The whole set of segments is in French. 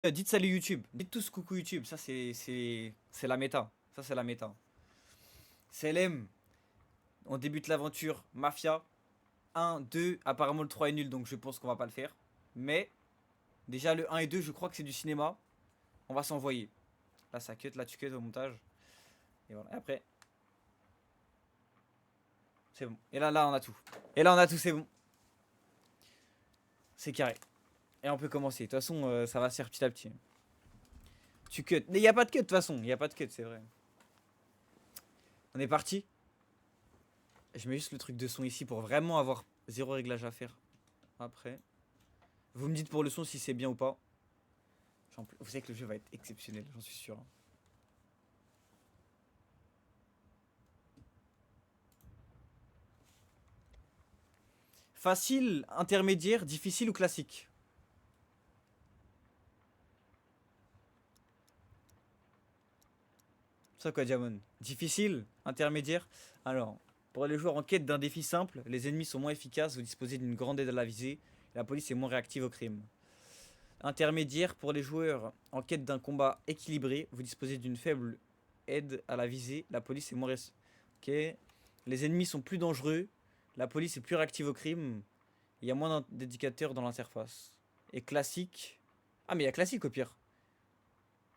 Dites salut YouTube. Dites tous coucou YouTube. Ça, c'est la méta. Ça, c'est la méta. CLM, on débute l'aventure Mafia. 1, 2. Apparemment, le 3 est nul, donc je pense qu'on va pas le faire. Mais, déjà, le 1 et 2, je crois que c'est du cinéma. On va s'envoyer. Là, ça cut. Là, tu cut au montage. Et voilà. Et après, c'est bon. Et là, on a tout. Et là, on a tout, c'est bon. C'est carré. Et on peut commencer. De toute façon, ça va se faire petit à petit. Tu cut. Mais il n'y a pas de cut, de toute façon. Il n'y a pas de cut, c'est vrai. On est parti. Je mets juste le truc de son ici pour vraiment avoir zéro réglage à faire. Après. Vous me dites pour le son si c'est bien ou pas. Vous savez que le jeu va être exceptionnel, j'en suis sûr. Facile, intermédiaire, difficile ou classique? Ça quoi, Diamond? Difficile, intermédiaire. Alors, pour les joueurs en quête d'un défi simple, les ennemis sont moins efficaces, vous disposez d'une grande aide à la visée, et la police est moins réactive au crime. Intermédiaire, pour les joueurs en quête d'un combat équilibré, vous disposez d'une faible aide à la visée, la police est moins ok. Les ennemis sont plus dangereux, la police est plus réactive au crime, il y a moins d'indicateurs dans l'interface. Et classique. Ah, mais il y a classique au pire.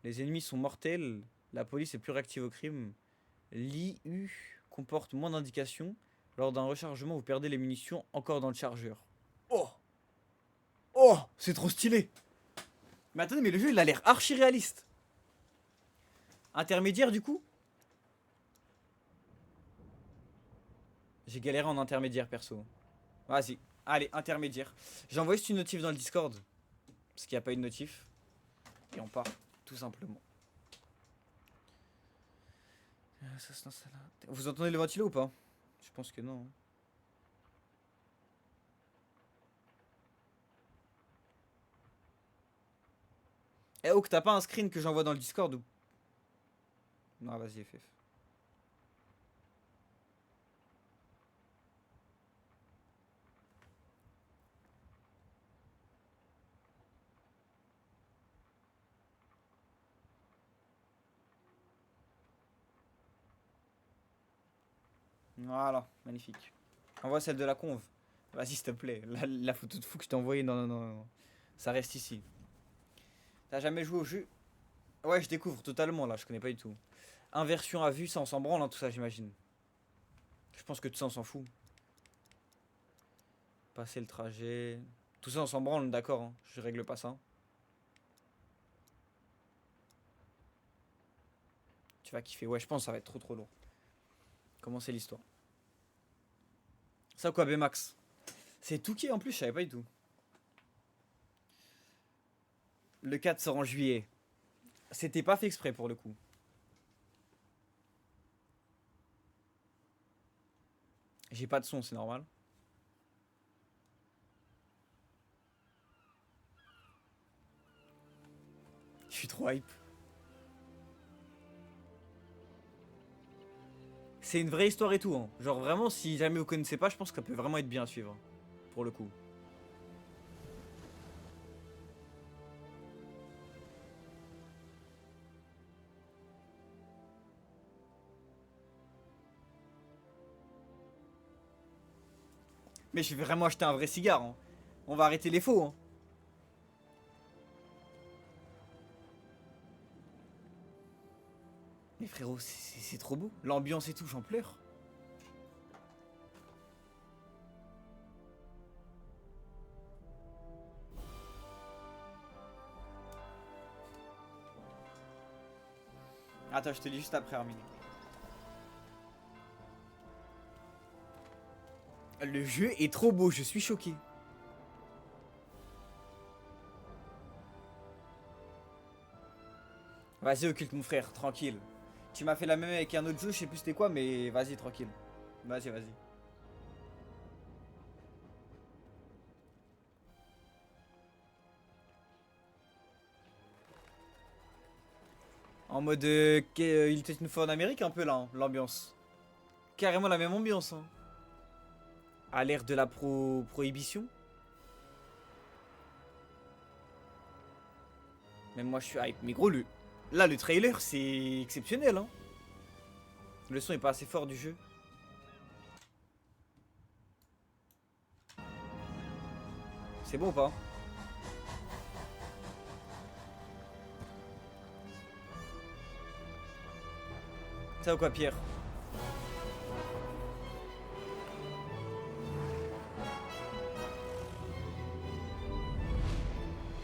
Les ennemis sont mortels, la police est plus réactive au crime. L'IU comporte moins d'indications. Lors d'un rechargement, vous perdez les munitions encore dans le chargeur. Oh! Oh! C'est trop stylé! Mais attendez, mais le jeu il a l'air archi réaliste. Intermédiaire du coup? J'ai galéré en intermédiaire perso. Vas-y, allez, intermédiaire. J'ai envoyé juste une notif dans le Discord. Parce qu'il n'y a pas eu de notif. Et on part, tout simplement. Vous entendez le ventilo ou pas? Je pense que non. Eh oh, que t'as pas un screen que j'envoie dans le Discord ou... Non, vas-y, FF. Voilà, magnifique. Envoie celle de la conve. Vas-y, s'il te plaît. La photo de fou que je t'ai envoyée, non, non, non, non. Ça reste ici. T'as jamais joué au jeu? Ouais, je découvre totalement là, je connais pas du tout. Inversion à vue, ça on s'en branle, hein, tout ça, j'imagine. Je pense que tout ça on s'en fout. Passer le trajet. Tout ça on s'en branle, d'accord, hein. Je règle pas ça. Tu vas kiffer. Ouais, je pense que ça va être trop trop lourd. Comment c'est l'histoire? Ça quoi, Bmax? C'est tout qui en plus, je savais pas du tout. Le 4 sort en juillet. C'était pas fait exprès pour le coup. J'ai pas de son, c'est normal. Je suis trop hype. C'est une vraie histoire et tout, hein. Genre vraiment, si jamais vous connaissez pas, je pense que ça peut vraiment être bien à suivre. Pour le coup. Mais je vais vraiment acheter un vrai cigare, hein. On va arrêter les faux, hein. Mais frérot, c'est trop beau. L'ambiance et tout, j'en pleure. Attends, je te lis juste après, Armin. Le jeu est trop beau, je suis choqué. Vas-y, occulte mon frère, tranquille. Tu m'as fait la même avec un autre jeu, je sais plus c'était quoi, mais vas-y, tranquille. Vas-y, vas-y. En mode, il était une fois en Amérique un peu là, hein, l'ambiance. Carrément la même ambiance, hein. À l'ère de la prohibition. Même moi je suis hype. Mais gros, là le trailer c'est exceptionnel hein. Le son est pas assez fort du jeu. C'est bon ou pas? Ça ou quoi Pierre?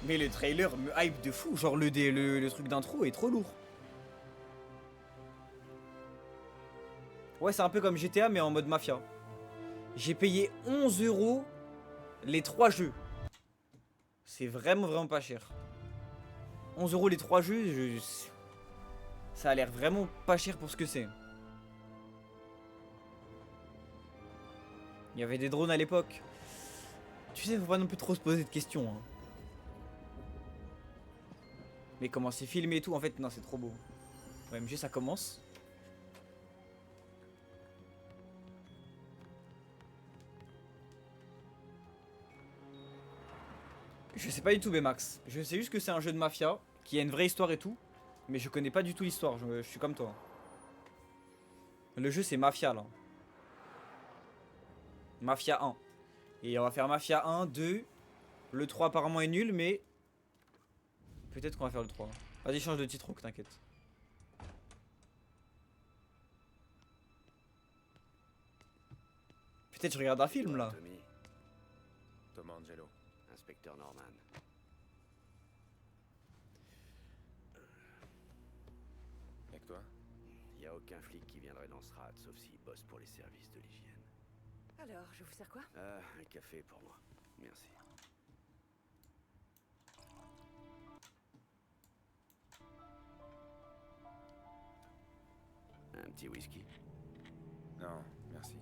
Mais le trailer me hype de fou. Genre le truc d'intro est trop lourd. Ouais, c'est un peu comme GTA mais en mode mafia. J'ai payé 11 € les 3 jeux. C'est vraiment pas cher. 11 € les 3 jeux, ça a l'air vraiment pas cher pour ce que c'est. Il y avait des drones à l'époque. Tu sais, faut pas non plus trop se poser de questions. Hein. Mais comment c'est filmé et tout, en fait, non, c'est trop beau. OMG, ça commence. Je sais pas du tout, Bmax. Je sais juste que c'est un jeu de mafia, qui a une vraie histoire et tout. Mais je connais pas du tout l'histoire, je suis comme toi. Le jeu, c'est Mafia, là. Mafia 1. Et on va faire Mafia 1, 2. Le 3 apparemment est nul, mais... Peut-être qu'on va faire le 3. Vas-y, change de titre, t'inquiète. Peut-être je regarde un film, là. Tommy, Thomas Angelo. inspecteur Norman. Avec toi? Y a aucun flic qui viendrait dans ce rat, sauf s'il bosse pour les services de l'hygiène. Alors, je vous sers quoi? Ah, un café pour moi. Merci. Un petit whisky? Non, merci.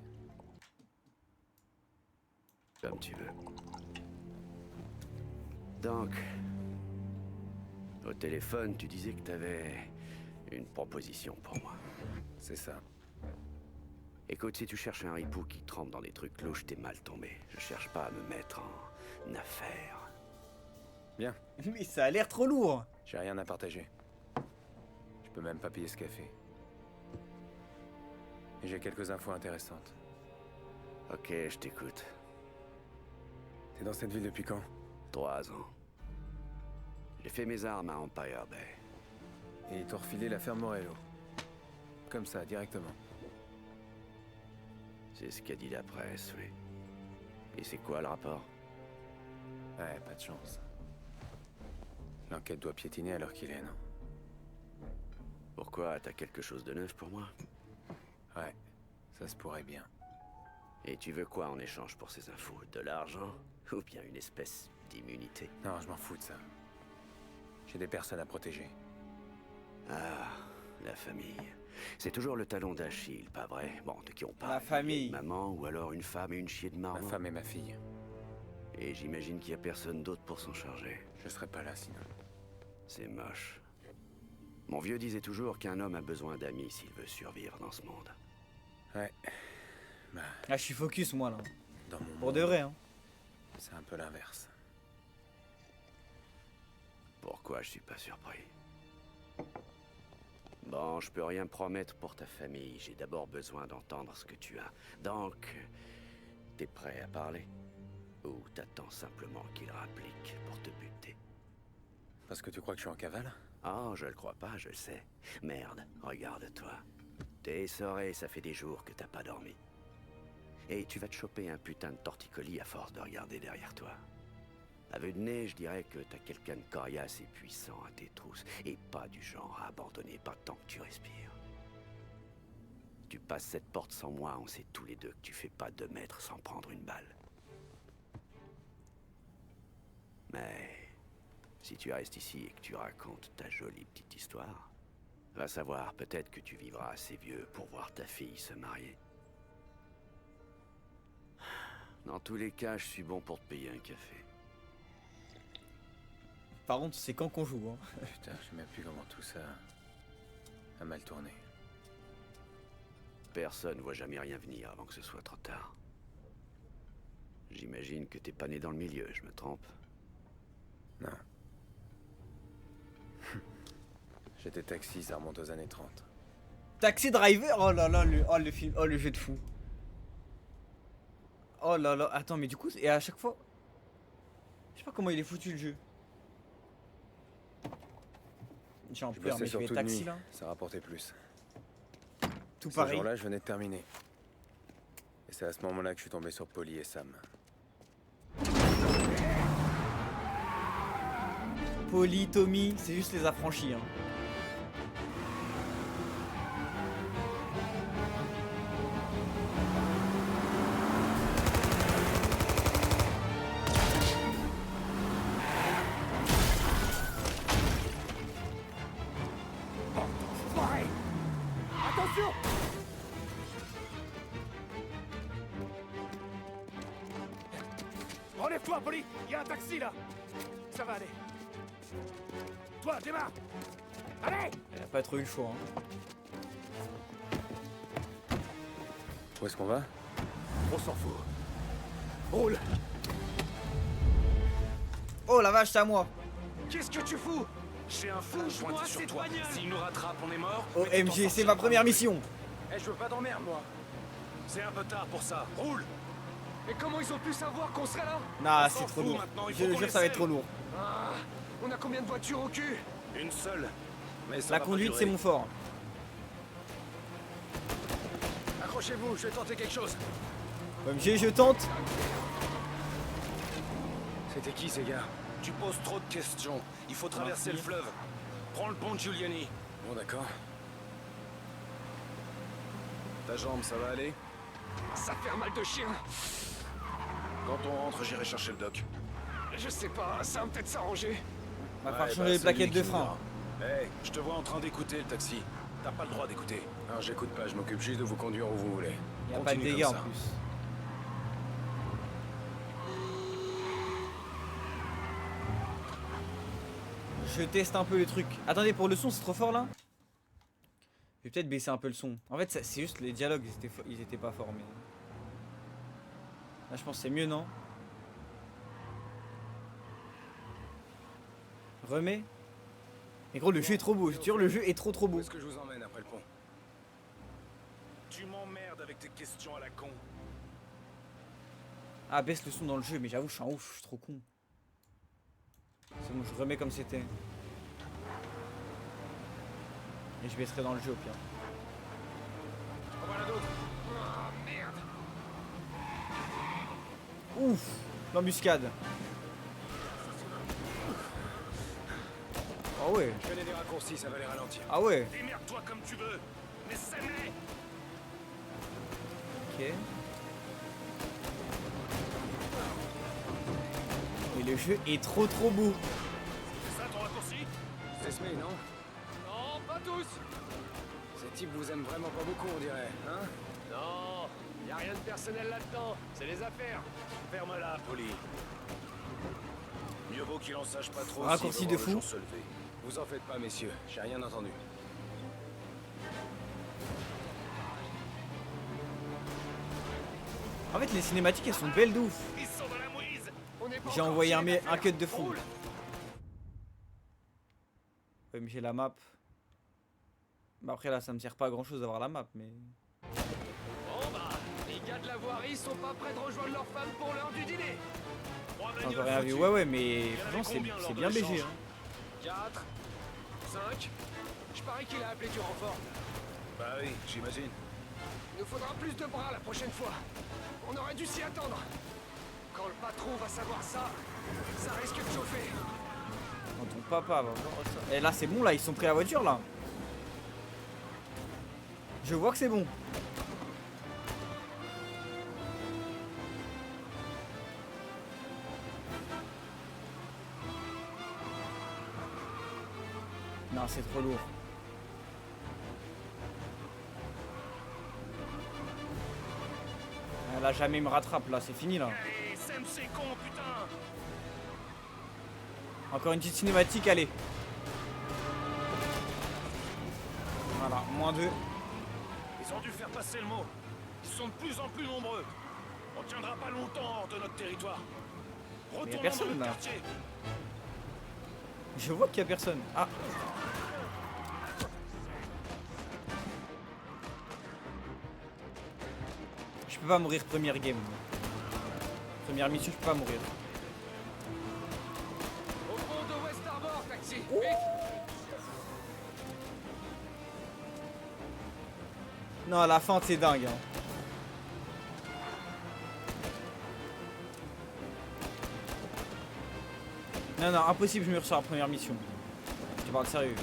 Comme tu veux. Donc, au téléphone, tu disais que t'avais une proposition pour moi. C'est ça. Écoute, si tu cherches un ripou qui trempe dans des trucs louches, t'es mal tombé. Je cherche pas à me mettre en affaire. Bien, Mais ça a l'air trop lourd. j'ai rien à partager. Je peux même pas payer ce café. Et j'ai quelques infos intéressantes. Ok, je t'écoute. T'es dans cette ville depuis quand? 3 ans. J'ai fait mes armes à Empire Bay. Et ils t'ont refilé la ferme Morello. Comme ça, directement. C'est ce qu'a dit la presse, oui. Et c'est quoi le rapport? Ouais, pas de chance. L'enquête doit piétiner à l'heure qu'il est, non? Pourquoi? T'as quelque chose de neuf pour moi? Ouais, ça se pourrait bien. Et tu veux quoi en échange pour ces infos? De l'argent? Ou bien une espèce d'immunité? Non, je m'en fous de ça. J'ai des personnes à protéger. Ah, la famille. C'est toujours le talon d'Achille, pas vrai? Bon, de qui on parle? La famille. Une maman ou alors une femme et une chier de Ma marmot? femme et ma fille. Et j'imagine qu'il y a personne d'autre pour s'en charger. Je serais pas là sinon. C'est moche. Mon vieux disait toujours qu'un homme a besoin d'amis s'il veut survivre dans ce monde. Ouais. Bah, Ah, je suis focus, moi, là. dans mon Pour monde, de vrai, hein. c'est un peu l'inverse. Pourquoi je suis pas surpris? Bon, je peux rien promettre pour ta famille. J'ai d'abord besoin d'entendre ce que tu as. Donc, t'es prêt à parler? Ou t'attends simplement qu'il rapplique pour te buter? Parce que tu crois que je suis en cavale? Oh, je le crois pas, je le sais. Merde, regarde-toi. T'es essoré, ça fait des jours que t'as pas dormi. Et tu vas te choper un putain de torticolis à force de regarder derrière toi. À vue de nez, je dirais que t'as quelqu'un de coriace et puissant à tes trousses, et pas du genre à abandonner pas tant que tu respires. Tu passes cette porte sans moi, on sait tous les deux que tu fais pas 2 mètres sans prendre une balle. Mais si tu restes ici et que tu racontes ta jolie petite histoire, va savoir, peut-être que tu vivras assez vieux pour voir ta fille se marier. Dans tous les cas, je suis bon pour te payer un café. Par contre, c'est quand qu'on joue, hein. Putain, je sais même plus comment tout ça a mal tourné. Personne voit jamais rien venir avant que ce soit trop tard. J'imagine que t'es pas né dans le milieu, je me trompe? Non. J'étais taxi, ça remonte aux années 30. Taxi Driver. Oh là là, le film, oh le jeu de fou. Oh là là, attends, mais du coup, et à chaque fois, je sais pas comment il est foutu le jeu. J'ai en Je pleurs, bossais mais je vais surtout de taxi nuit, là. ça rapportait plus. Tout Ce pareil. jour-là, je venais de terminer. Et c'est à ce moment-là que je suis tombé sur Polly et Sam. Polly, Tommy, c'est juste les affranchis. Hein. Attention! Relève-toi, Polly! Il y a un taxi là! Ça va aller. Toi, démarre! Allez! Elle a pas trop eu le choix. Hein. Où est-ce qu'on va? On s'en fout. Roule! Oh la vache, c'est à moi. Qu'est-ce que tu fous? J'ai un flash pointé sur toi. S'il nous rattrape, on est mort. OMG, c'est ma première mission. Eh, je veux pas d'emmerde, moi. C'est un peu tard pour ça. Roule! Mais comment ils ont pu savoir qu'on serait là? Nah, On c'est s'en trop fout lourd. maintenant, il Je faut qu'on jure, ça va être essaye. trop lourd. Ah, on a combien de voitures au cul? Une seule. Mais ça La va pas conduite, durer. c'est mon fort. Accrochez-vous, je vais tenter quelque chose. OMG, je tente. C'était qui ces gars? Tu poses trop de questions. Il faut traverser le fleuve. Prends le pont de Giuliani. Bon, d'accord. Ta jambe, ça va aller? Ça fait un mal de chien. Quand on rentre, j'irai chercher le doc. Je sais pas, ça va peut-être s'arranger. On va faire changer les plaquettes de frein. Hey, je te vois en train d'écouter le taxi. T'as pas le droit d'écouter. Alors j'écoute pas, je m'occupe juste de vous conduire où vous voulez. Il n'y a pas de Continue dégâts en comme ça. plus. Je teste un peu le truc. Attendez, pour le son, c'est trop fort là. Je vais peut-être baisser un peu le son. En fait, c'est juste les dialogues, ils étaient pas forts. Mais... là, je pense que c'est mieux, non? Remets. Mais gros, le jeu est trop beau. Je te jure, le jeu est trop Où beau. est-ce que je vous emmène après le pont? Tu m'emmerdes avec tes questions à la con. Ah, baisse le son dans le jeu, mais j'avoue, je suis un ouf, je suis trop con. C'est bon, je remets comme c'était. Et je baisserai dans le jeu au pire. On va là d'autres. Ah, merde. Ouf, l'embuscade. Ah ouais, Je connais des raccourcis, ça va les ralentir. ah ouais. Démerde-toi comme tu veux. Mais c'est Ok. Mais le jeu est trop beau. ça ton raccourci? C'est Smee, non? Non, pas tous. Ces types vous aiment vraiment pas beaucoup, on dirait, hein? Non, y a rien de personnel là-dedans. C'est les affaires. Ferme-la, Polly. Mieux vaut qu'il en sache pas trop. Raccourci s'il de veut voir le fou. jour se lever. Vous en faites pas, messieurs, j'ai rien entendu. En fait, les cinématiques, elles sont belles de ouf. Ils sont dans la mouise. On est pas J'ai encore envoyé fini un d'affaires. cut de fond. Roule. Ouais, mais j'ai la map. Bah après là, ça me sert pas à grand chose d'avoir la map, mais... Bon bah, les gars de la voirie sont pas prêts de rejoindre leurs femmes pour l'heure du dîner. J'ai encore rien vu. Ouais, ouais, mais franchement, c'est bien BG. Hein. 4, 5. Je parie qu'il a appelé du renfort. Bah oui, j'imagine. Il nous faudra plus de bras la prochaine fois. On aurait dû s'y attendre. Quand le patron va savoir ça, ça risque de chauffer. Quand ton papa va voir ça. Et là, c'est bon, là, ils sont pris à la voiture, là. Je vois que c'est bon. Non, c'est trop lourd. Ah, là, jamais il me rattrape, là, c'est fini, là. Allez, Sam, c'est con, putain. Encore une petite cinématique, allez. Voilà, -2. Ils ont dû faire passer le mot. Ils sont de plus en plus nombreux. On tiendra pas longtemps hors de notre territoire. Retournons personne, dans le là. quartier. Je vois qu'il y a personne. Ah, peux pas mourir première game. Première mission, je peux pas mourir. Au pont de West Harbor, taxi. Non, la fente c'est dingue. Hein. Non, non, impossible, je meurs sur la première mission. Je te parle sérieux.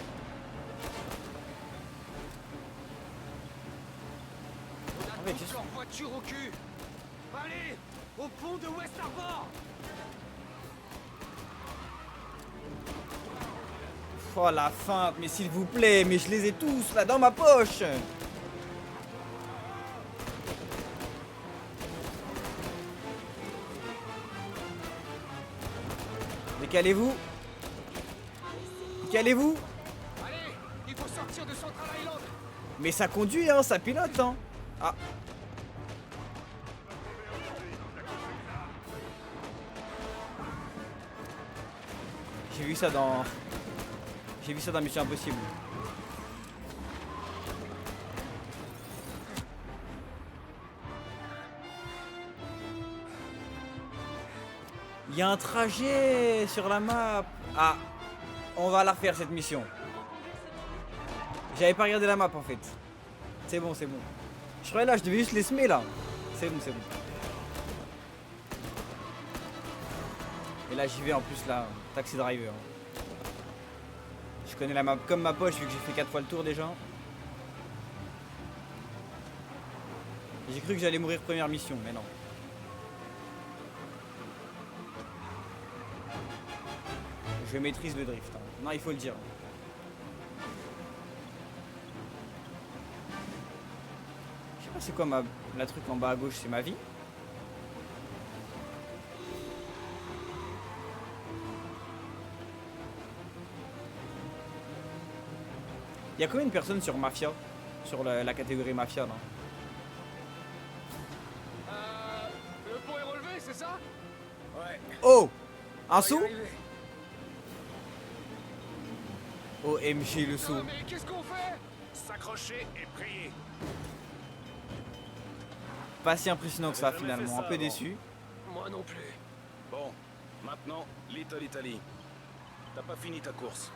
On a mais tous qu'est-ce- leur voiture au cul. Allez, au pont de West Harbor. Oh la feinte, mais s'il vous plaît, mais je les ai tous là dans ma poche. Décalez-vous. Décalez-vous. Allez, il faut sortir de Central Island. Mais ça conduit, hein, ça pilote, hein. Ah. J'ai vu ça dans... J'ai vu ça dans Mission Impossible. Il y a un trajet sur la map. Ah, on va la refaire cette mission. J'avais pas regardé la map en fait. C'est bon, c'est bon. Je croyais là, je devais juste les semer là. C'est bon, c'est bon. Et là, j'y vais en plus là, taxi driver. Je connais la map comme ma poche vu que j'ai fait 4 fois le tour déjà. J'ai cru que j'allais mourir première mission, mais non. Je maîtrise le drift. Hein. Non, il faut le dire. Je sais pas c'est quoi la truc en bas à gauche, c'est ma vie. Il y a combien de personnes sur Mafia? Sur la catégorie Mafia là? Le pont est relevé, c'est ça? Ouais. Oh! Un On va y saut? arriver. OMG le saut. Ah, mais qu'est-ce qu'on fait? S'accrocher et prier. Pas si impressionnant que ça J'avais jamais finalement, fait un ça peu avant. déçu. Moi non plus. Bon, maintenant, Little Italy. T'as pas fini ta course.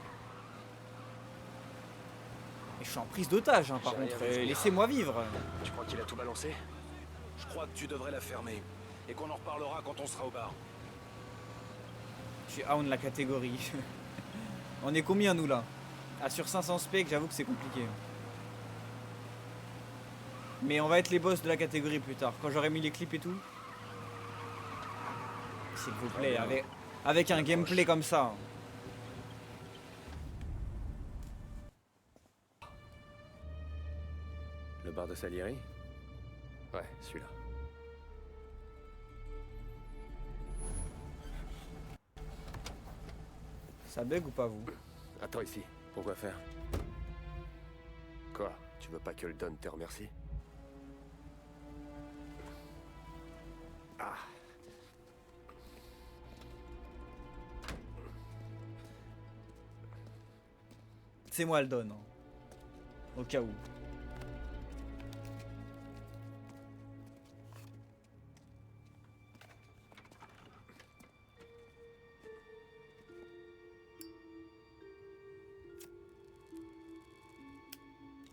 Et je suis en prise d'otage hein, par J'ai rien contre, vu venir. laissez-moi vivre. Tu crois qu'il a tout balancé? Je crois que tu devrais la fermer. Et qu'on en reparlera quand on sera au bar. Je suis down la catégorie. On est combien nous là? Ah sur 500 specs, j'avoue que c'est compliqué. Mais on va être les boss de la catégorie plus tard, quand j'aurai mis les clips et tout. S'il vous plaît, avec un gameplay comme ça. Le bar de Salieri? Ouais, celui-là. Ça bug ou pas vous? Attends ici. Pourquoi faire? Quoi? Tu veux pas que le Don te remercie? Ah. C'est moi le donne. Au cas où.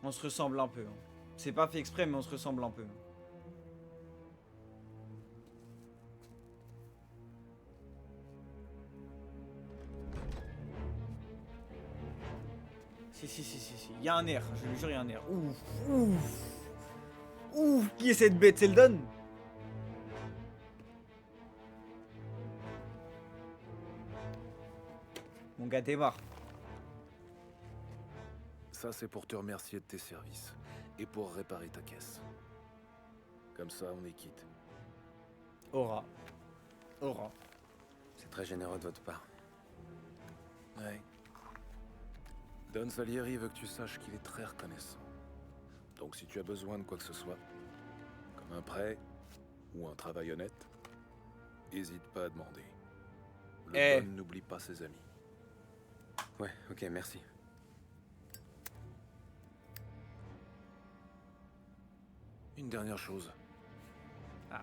On se ressemble un peu. Hein. C'est pas fait exprès, mais on se ressemble un peu. Si. Il y a un air, je le jure, il y a un air. Ouf. Qui est cette bête? C'est le Don? Mon gars, t'es mort. Ça, c'est pour te remercier de tes services. Et pour réparer ta caisse. Comme ça, on est quitte. Aura. C'est très généreux de votre part. Ouais. Don Salieri veut que tu saches qu'il est très reconnaissant. Donc si tu as besoin de quoi que ce soit, comme un prêt ou un travail honnête, hésite pas à demander. Le Don n'oublie pas ses amis. Ouais, ok, merci. Une dernière chose.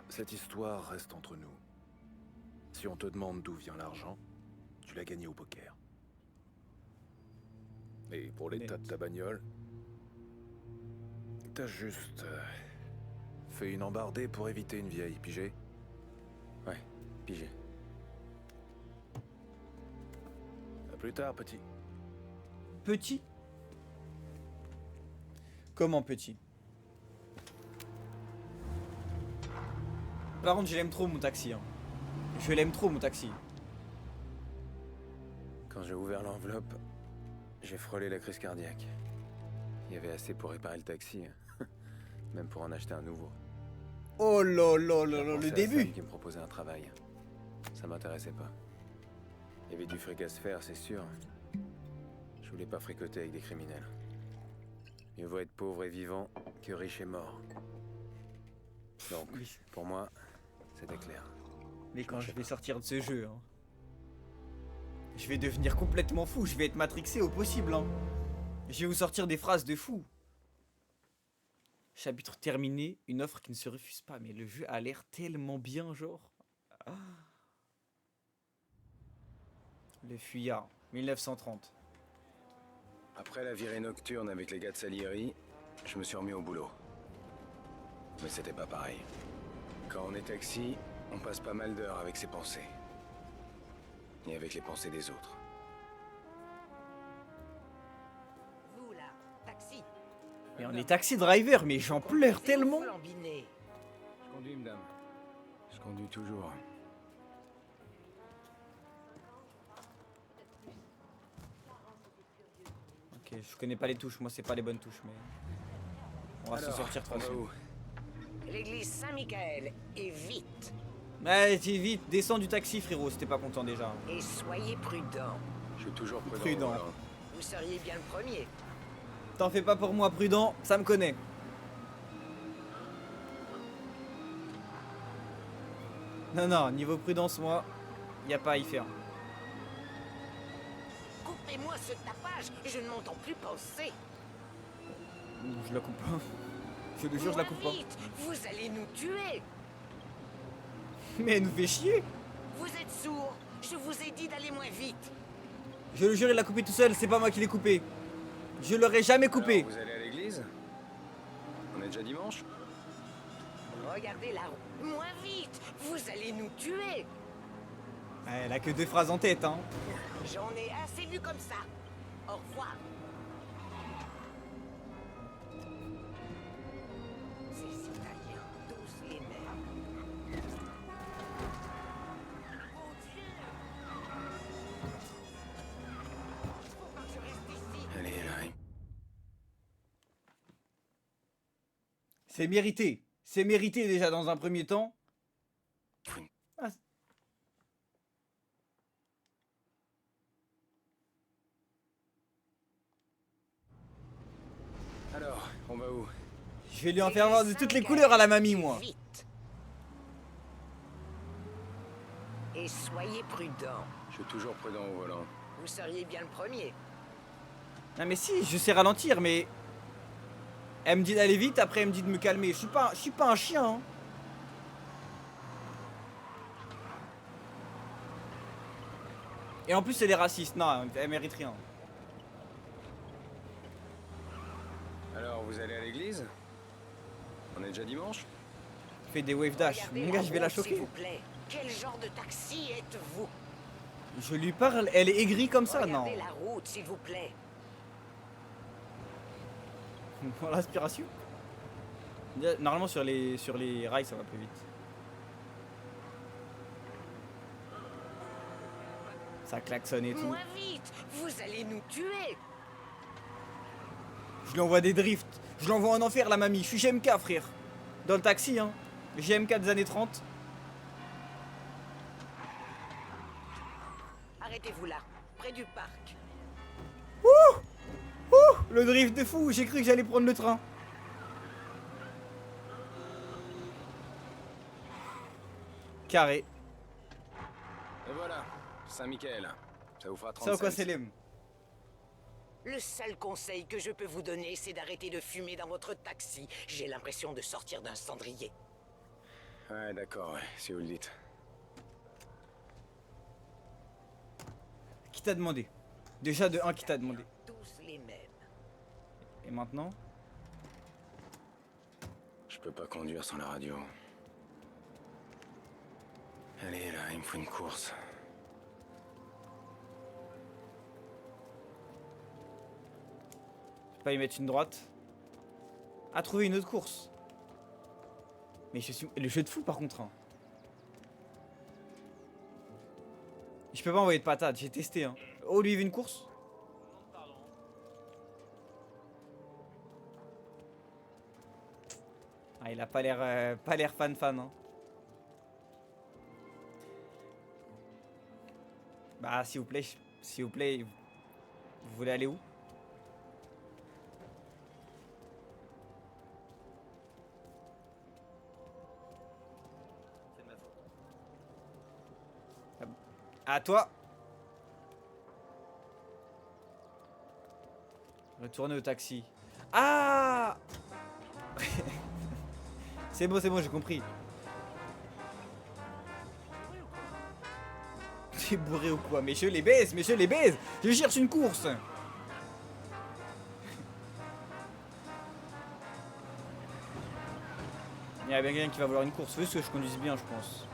Cette histoire reste entre nous. Si on te demande d'où vient l'argent, tu l'as gagné au poker. Et pour l'état de ta bagnole, t'as juste fait une embardée pour éviter une vieille, pigé? Ouais, pigé. À plus tard, petit. Petit? Comment petit? Par contre, je l'aime trop mon taxi. Hein. Je l'aime trop mon taxi. Quand j'ai ouvert l'enveloppe, j'ai frôlé la crise cardiaque. Il y avait assez pour réparer le taxi, hein. Même pour en acheter un nouveau. Oh là là là J'ai là, pensé le à début. Sam qui me proposait un travail. Ça m'intéressait pas. Il y avait du fric à se faire, c'est sûr. Je voulais pas fricoter avec des criminels. Mieux vaut être pauvre et vivant que riche et mort. Donc, Oui. pour moi, c'était clair. Mais quand je vais sortir de ce jeu, hein, je vais devenir complètement fou. Je vais être matrixé au possible. Hein. Je vais vous sortir des phrases de fou. Chapitre terminé, une offre qui ne se refuse pas. Mais le jeu a l'air tellement bien, genre. Ah. Le fuyard, 1930. Après la virée nocturne avec les gars de Salieri, je me suis remis au boulot. Mais c'était pas pareil. Quand on est taxi, on passe pas mal d'heures avec ses pensées. Et avec les pensées des autres. Vous là, taxi. Mais on est taxi driver, mais j'en pleure tellement. Flambiné. Je conduis, madame. Je conduis toujours. Ok, je connais pas les touches, moi c'est pas les bonnes touches, mais on va se sortir de toute façon. L'église Saint-Michael, et vite. Allez, vite, descends du taxi, frérot, si t'es pas content déjà. Et soyez prudent. Je suis toujours prudent. Prudent. Voilà. Vous seriez bien le premier. T'en fais pas pour moi, prudent, ça me connaît. Non, non, niveau prudence, moi, y a pas à y faire. Coupez-moi ce tapage, je ne m'entends plus penser. Je la coupe pas. Je te jure, je la coupe pas. Vite, vous allez nous tuer. Mais elle nous fait chier. Vous êtes sourds. Je vous ai dit d'aller moins vite. Je le jure, il l'a coupé tout seul, c'est pas moi qui l'ai coupé. Je l'aurais jamais coupé. Alors, vous allez à l'église? On est déjà dimanche? Regardez la roue. Moins vite, vous allez nous tuer. Elle a que 2 phrases en tête, hein. J'en ai assez vu comme ça. Au revoir. Ces Italiens, tous les mêmes. Mon Dieu! Faut pas que je reste ici. Allez, Larry. C'est mérité. C'est mérité déjà dans un premier temps. Ah. Alors, on va où? Je vais lui en faire voir de toutes les couleurs à la mamie, moi. Vite. Et soyez prudent. Je suis toujours prudent au volant. Vous seriez bien le premier. Non mais si, je sais ralentir, mais... Elle me dit d'aller vite, après elle me dit de me calmer. Je suis pas un chien, hein. Et en plus, elle est raciste. Non, elle mérite rien. Alors, vous allez à l'église? On est déjà dimanche? Fais des wave dash. Regardez Mon gars, je vais la route, s'il choquer. vous plaît. Quel genre de taxi êtes-vous? Je lui parle, elle est aigrie comme ça, non. Regardez la route, s'il vous plaît. Pour l'aspiration. Normalement sur les rails ça va plus vite. Ça klaxonne et tout. Moins vite, vous allez nous tuer. Je lui envoie des drifts. Je l'envoie en enfer la mamie. Je suis GMK frère. Dans le taxi hein. GMK des années 30. Arrêtez-vous là, près du parc. Le drift de fou. J'ai cru que j'allais prendre le train. Carré. Et voilà, Saint-Michel. Ça vous fera 30 Ça ou quoi cents. Célem? Le seul conseil que je peux vous donner, c'est d'arrêter de fumer dans votre taxi. J'ai l'impression de sortir d'un cendrier. Ouais, d'accord, ouais, si vous le dites. Qui t'a demandé? Déjà de 1 qui t'a demandé. Tous les mêmes. Et maintenant? Je peux pas conduire sans la radio. Allez, là, il me faut une course. Je peux pas y mettre une droite. Ah, trouver une autre course. Mais je suis... Le jeu de fou par contre. Hein. Je peux pas envoyer de patate, j'ai testé. Hein. Oh, lui il veut une course? Ah, il a pas l'air fan. Hein. Bah, s'il vous plaît, vous voulez aller où? À toi. Retournez au taxi. Ah. C'est bon, j'ai compris. T'es bourré ou quoi? Messieurs les baise, je cherche une course. Il y a bien quelqu'un qui va vouloir une course. Faut juste que je conduise bien, je pense.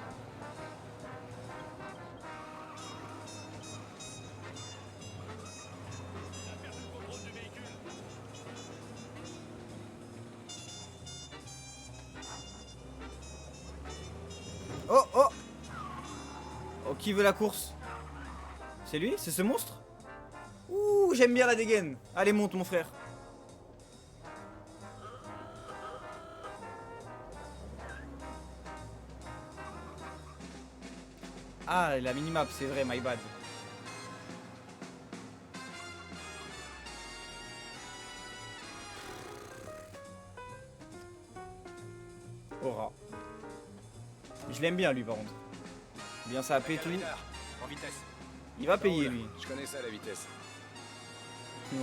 Oh, oh. Oh, qui veut la course? C'est lui? C'est ce monstre? Ouh, j'aime bien la dégaine. Allez, monte mon frère. Ah, la minimap, c'est vrai, my bad. Aura. Je l'aime bien lui par contre. Bien ça a payé tout. En vitesse. Il va payer lui. Je connais ça, la vitesse. Oh.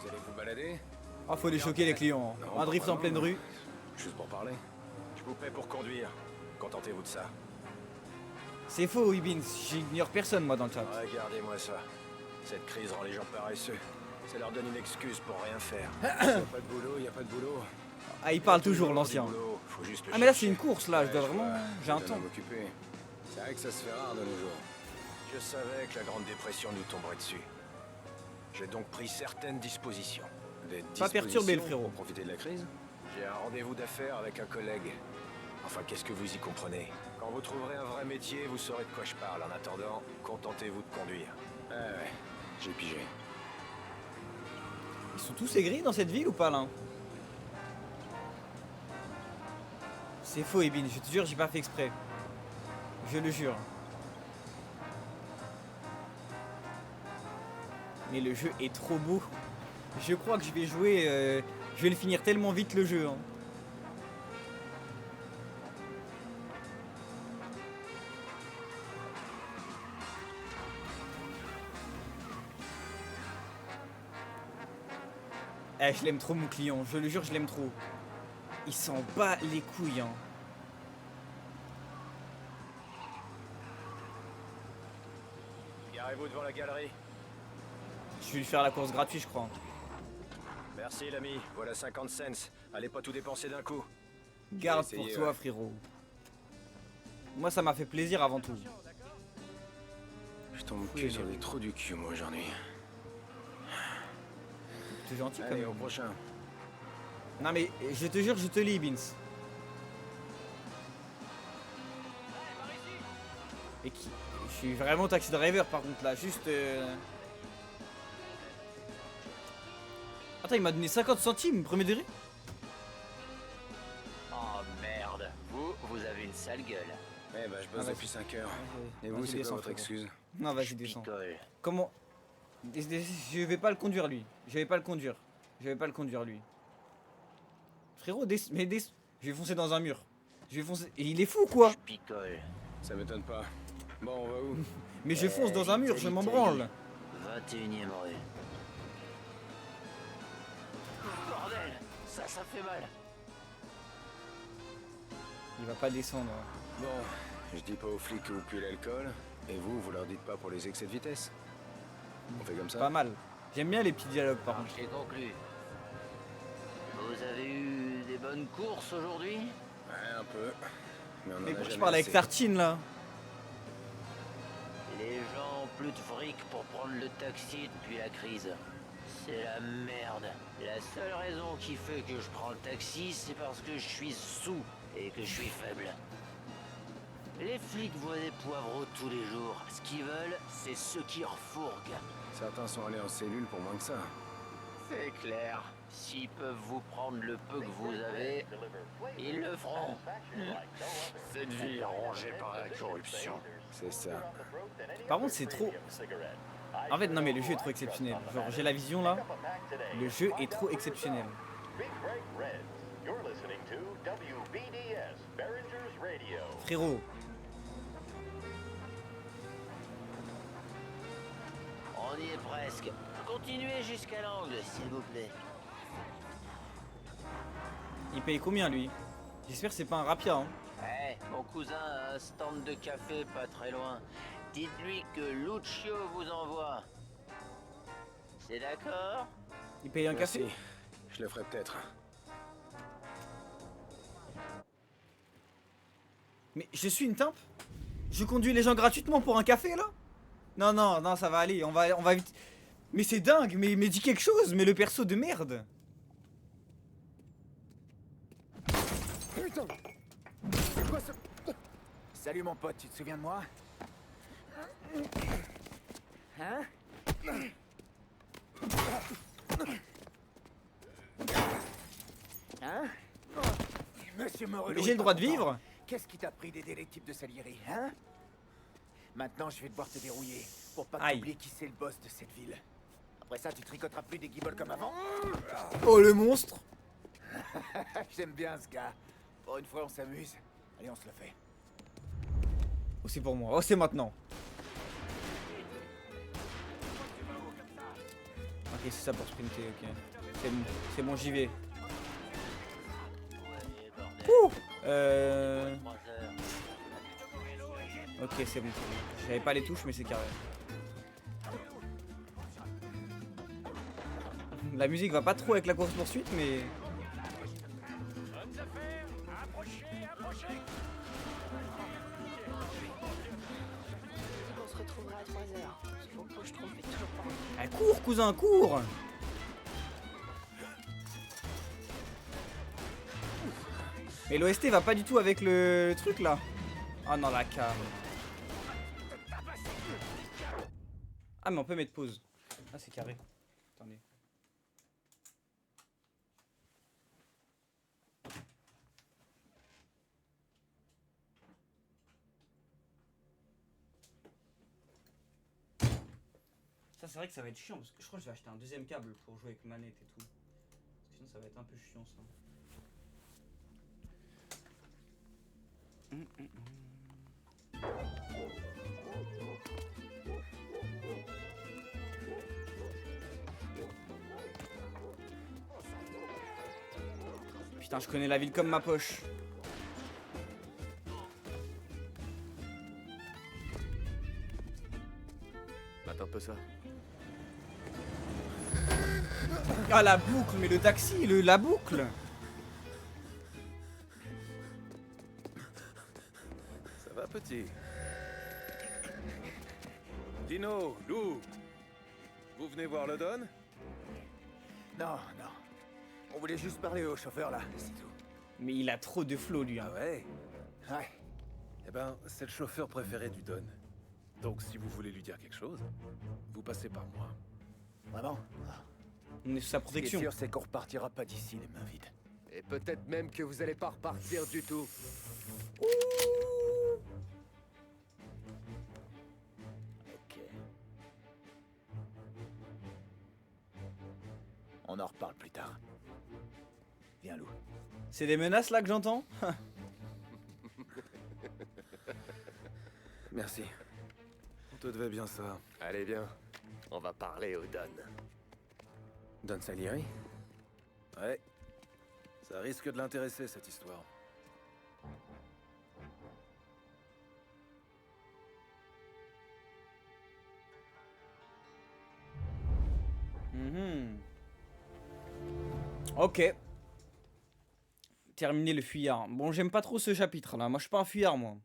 Vous allez vous balader? Ah, faut les choquer les clients. Non, Un drift pas en pleine vraiment. rue. Juste pour parler. Je vous paie pour conduire. Contentez-vous de ça. C'est faux, Ibins. J'ignore personne moi dans le chat. Regardez-moi ça. Cette crise rend les gens paresseux. Ça leur donne une excuse pour rien faire. Y a pas de boulot, y a pas de boulot. Ah, il parle toujours l'ancien. Faut juste le Ah mais là c'est chercher. une course là, je Ouais, dois je vraiment... vois. J'ai un Je dois temps. m'occuper. C'est vrai que ça se fait rare de nos jours. Je savais que la Grande Dépression nous tomberait dessus. J'ai donc pris certaines dispositions. Des Pas perturber le dispositions frérot. Pour profiter de la crise? J'ai un rendez-vous d'affaires avec un collègue. Enfin, qu'est-ce que vous y comprenez? Quand vous trouverez un vrai métier, vous saurez de quoi je parle. En attendant, contentez-vous de conduire. Ouais, j'ai pigé. Ils sont tous aigris dans cette ville ou pas là? C'est faux Ibin, je te jure j'ai pas fait exprès. Je le jure. Mais le jeu est trop beau. Je crois que je vais jouer... je vais le finir tellement vite le jeu. Hein. Eh, je l'aime trop mon client, je le jure, je l'aime trop. Il s'en bat les couilles. Hein. Garez-vous devant la galerie. Je vais lui faire la course gratuite, je crois. Merci l'ami, voilà 50 cents. Allez pas tout dépenser d'un coup. Garde J'ai pour essayé, toi, ouais. frérot. Moi, ça m'a fait plaisir avant tout. Je tombe Oui, que il sur est- des trous du cul moi aujourd'hui. T'es gentil quand Allez, même. au prochain. Non mais je te jure, je te lis, Beans. Et qui... Je suis vraiment taxi driver par contre là, juste... Attends, il m'a donné 50 centimes, premier degré. Oh merde, vous avez une sale gueule. Eh bah je Ah, bosse vas-y. depuis 5 heures. Et Vas-y, vous, c'est quoi descends, votre frérot. excuse? Non, vas-y, descends. Picole. Comment... Je vais pas le conduire lui. Je vais pas le conduire. Je vais pas le conduire lui. Frérot, je vais foncer dans un mur. Je vais foncer... Et il est fou quoi? Picole. Ça m'étonne pas. Bon, on va où? Mais je fonce dans un mur, je m'en branle. 21ème rue. Bordel, ça fait mal. Il va pas descendre. Bon, je dis pas aux flics que vous puez l'alcool, et vous leur dites pas pour les excès de vitesse. On fait comme ça? Pas mal. J'aime bien les petits dialogues par contre. J'ai conclu. Vous avez eu des bonnes courses aujourd'hui? Ouais, un peu. Mais on en Mais a pourquoi tu jamais parles avec assez. Tartine là? Les gens ont plus de fric pour prendre le taxi depuis la crise. C'est la merde. La seule raison qui fait que je prends le taxi, c'est parce que je suis sous et que je suis faible. Les flics voient des poivreaux tous les jours. Ce qu'ils veulent, c'est ceux qui refourguent. Certains sont allés en cellule pour moins que ça. C'est clair. S'ils peuvent vous prendre le peu que vous avez, ils le feront. Cette vie est rongée par la corruption. C'est ça. Par contre, c'est trop. En fait, non, mais le jeu est trop exceptionnel. Genre, j'ai la vision là. Le jeu est trop exceptionnel. Frérot, On y est presque. Continuez jusqu'à l'angle, s'il vous plaît. il paye combien lui? J'espère que c'est pas un rapia. Hein. Eh, mon cousin a un stand de café pas très loin. Dites-lui que Lucio vous envoie. C'est d'accord? Il paye un Merci. café? Je le ferai peut-être. Mais je suis une timpe? Je conduis les gens gratuitement pour un café là? Non, non, non, ça va aller. On va vite. Mais c'est dingue. Mais dis quelque chose. Mais le perso de merde. Putain! C'est quoi ce... Salut mon pote, tu te souviens de moi? Hein? Hein? Monsieur Morello. Mais j'ai le droit de vivre? Qu'est-ce qui t'a pris d'aider les types de Salieri, hein? Maintenant, je vais devoir te dérouiller pour pas Aïe. t'oublier qui c'est le boss de cette ville. Après ça, tu tricoteras plus des guibolles comme avant. Oh le monstre. J'aime bien ce gars. Pour une fois, on s'amuse. Allez, on se le fait. Oh c'est pour moi. Oh c'est maintenant. Ok c'est ça pour sprinter. Ok. C'est bon j'y vais. Ouh. Ok c'est bon. J'avais pas les touches mais c'est carré. La musique va pas trop avec la course poursuite mais. On se retrouvera à 3h. Faut que je trompe toujours pas. Ah, cours cousin, cours. Mais l'OST va pas du tout avec le truc là. Ah non la cave. Ah mais on peut mettre pause. Ah c'est carré. Attendez. Ça c'est vrai que ça va être chiant parce que je crois que je vais acheter un deuxième câble pour jouer avec manette et tout. Parce que sinon ça va être un peu chiant ça. Putain je connais la ville comme ma poche. Mate un peu ça. Ah la boucle, mais le taxi, la boucle. Ça va, petit? Dino, Lou, vous venez voir le Don? Non, non. On voulait juste parler au chauffeur là, c'est tout. Mais il a trop de flow lui. Hein. Ah ouais? Ouais. Eh ben, c'est le chauffeur préféré du Don. Donc si vous voulez lui dire quelque chose, vous passez par moi. Vraiment? On est sous sa Ce qui est protection. sûr, c'est qu'on repartira pas d'ici les mains vides. Et peut-être même que vous allez pas repartir du tout. Ok. On en reparle plus tard. Viens, Lou. C'est des menaces là que j'entends. Merci. On te devait bien ça. Allez, viens. On va parler au Don. Don Salieri? Ouais. Ça risque de l'intéresser, cette histoire. Mhm. Ok. Terminer le fuyard. Bon, j'aime pas trop ce chapitre là. Moi, je suis pas un fuyard, moi.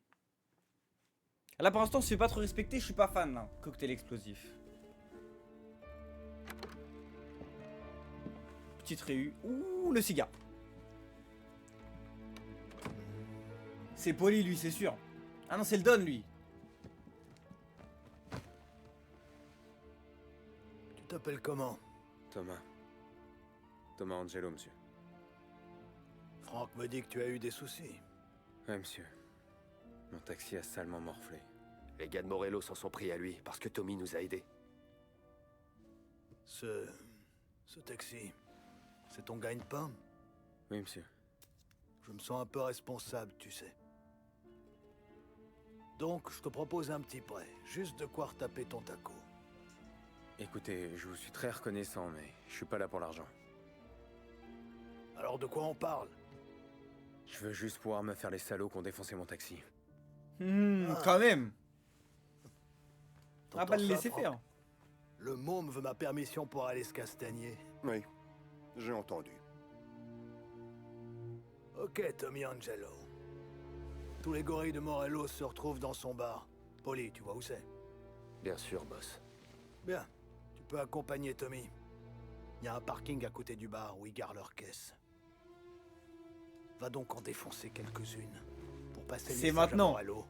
Là, pour l'instant, je suis pas trop respecté. Je suis pas fan là. Cocktail explosif. Petite réu. Ouh, le cigare. C'est Poli, lui, c'est sûr. Ah non, c'est le Don, lui. Tu t'appelles comment? Thomas. Thomas Angelo, monsieur. Franck me dit que tu as eu des soucis. Ouais, monsieur. Mon taxi a salement morflé. Les gars de Morello s'en sont pris à lui parce que Tommy nous a aidés. Ce taxi, c'est ton gagne-pain? Oui, monsieur. Je me sens un peu responsable, tu sais. Donc, je te propose un petit prêt. Juste de quoi retaper ton taco. Écoutez, je vous suis très reconnaissant, mais je suis pas là pour l'argent. Alors de quoi on parle? Je veux juste pouvoir me faire les salauds qui ont défoncé mon taxi. Quand même. T'entends Pas le ça, laisser Franck? faire. Le môme veut ma permission pour aller se castagner. Oui, j'ai entendu. Ok, Tommy Angelo. Tous les gorilles de Morello se retrouvent dans son bar. Poli, tu vois où c'est? Bien sûr, boss. Bien. Tu peux accompagner Tommy. Il y a un parking à côté du bar où ils garent leurs caisses. Va donc en défoncer quelques-unes. Pour passer le C'est message maintenant. à Morello.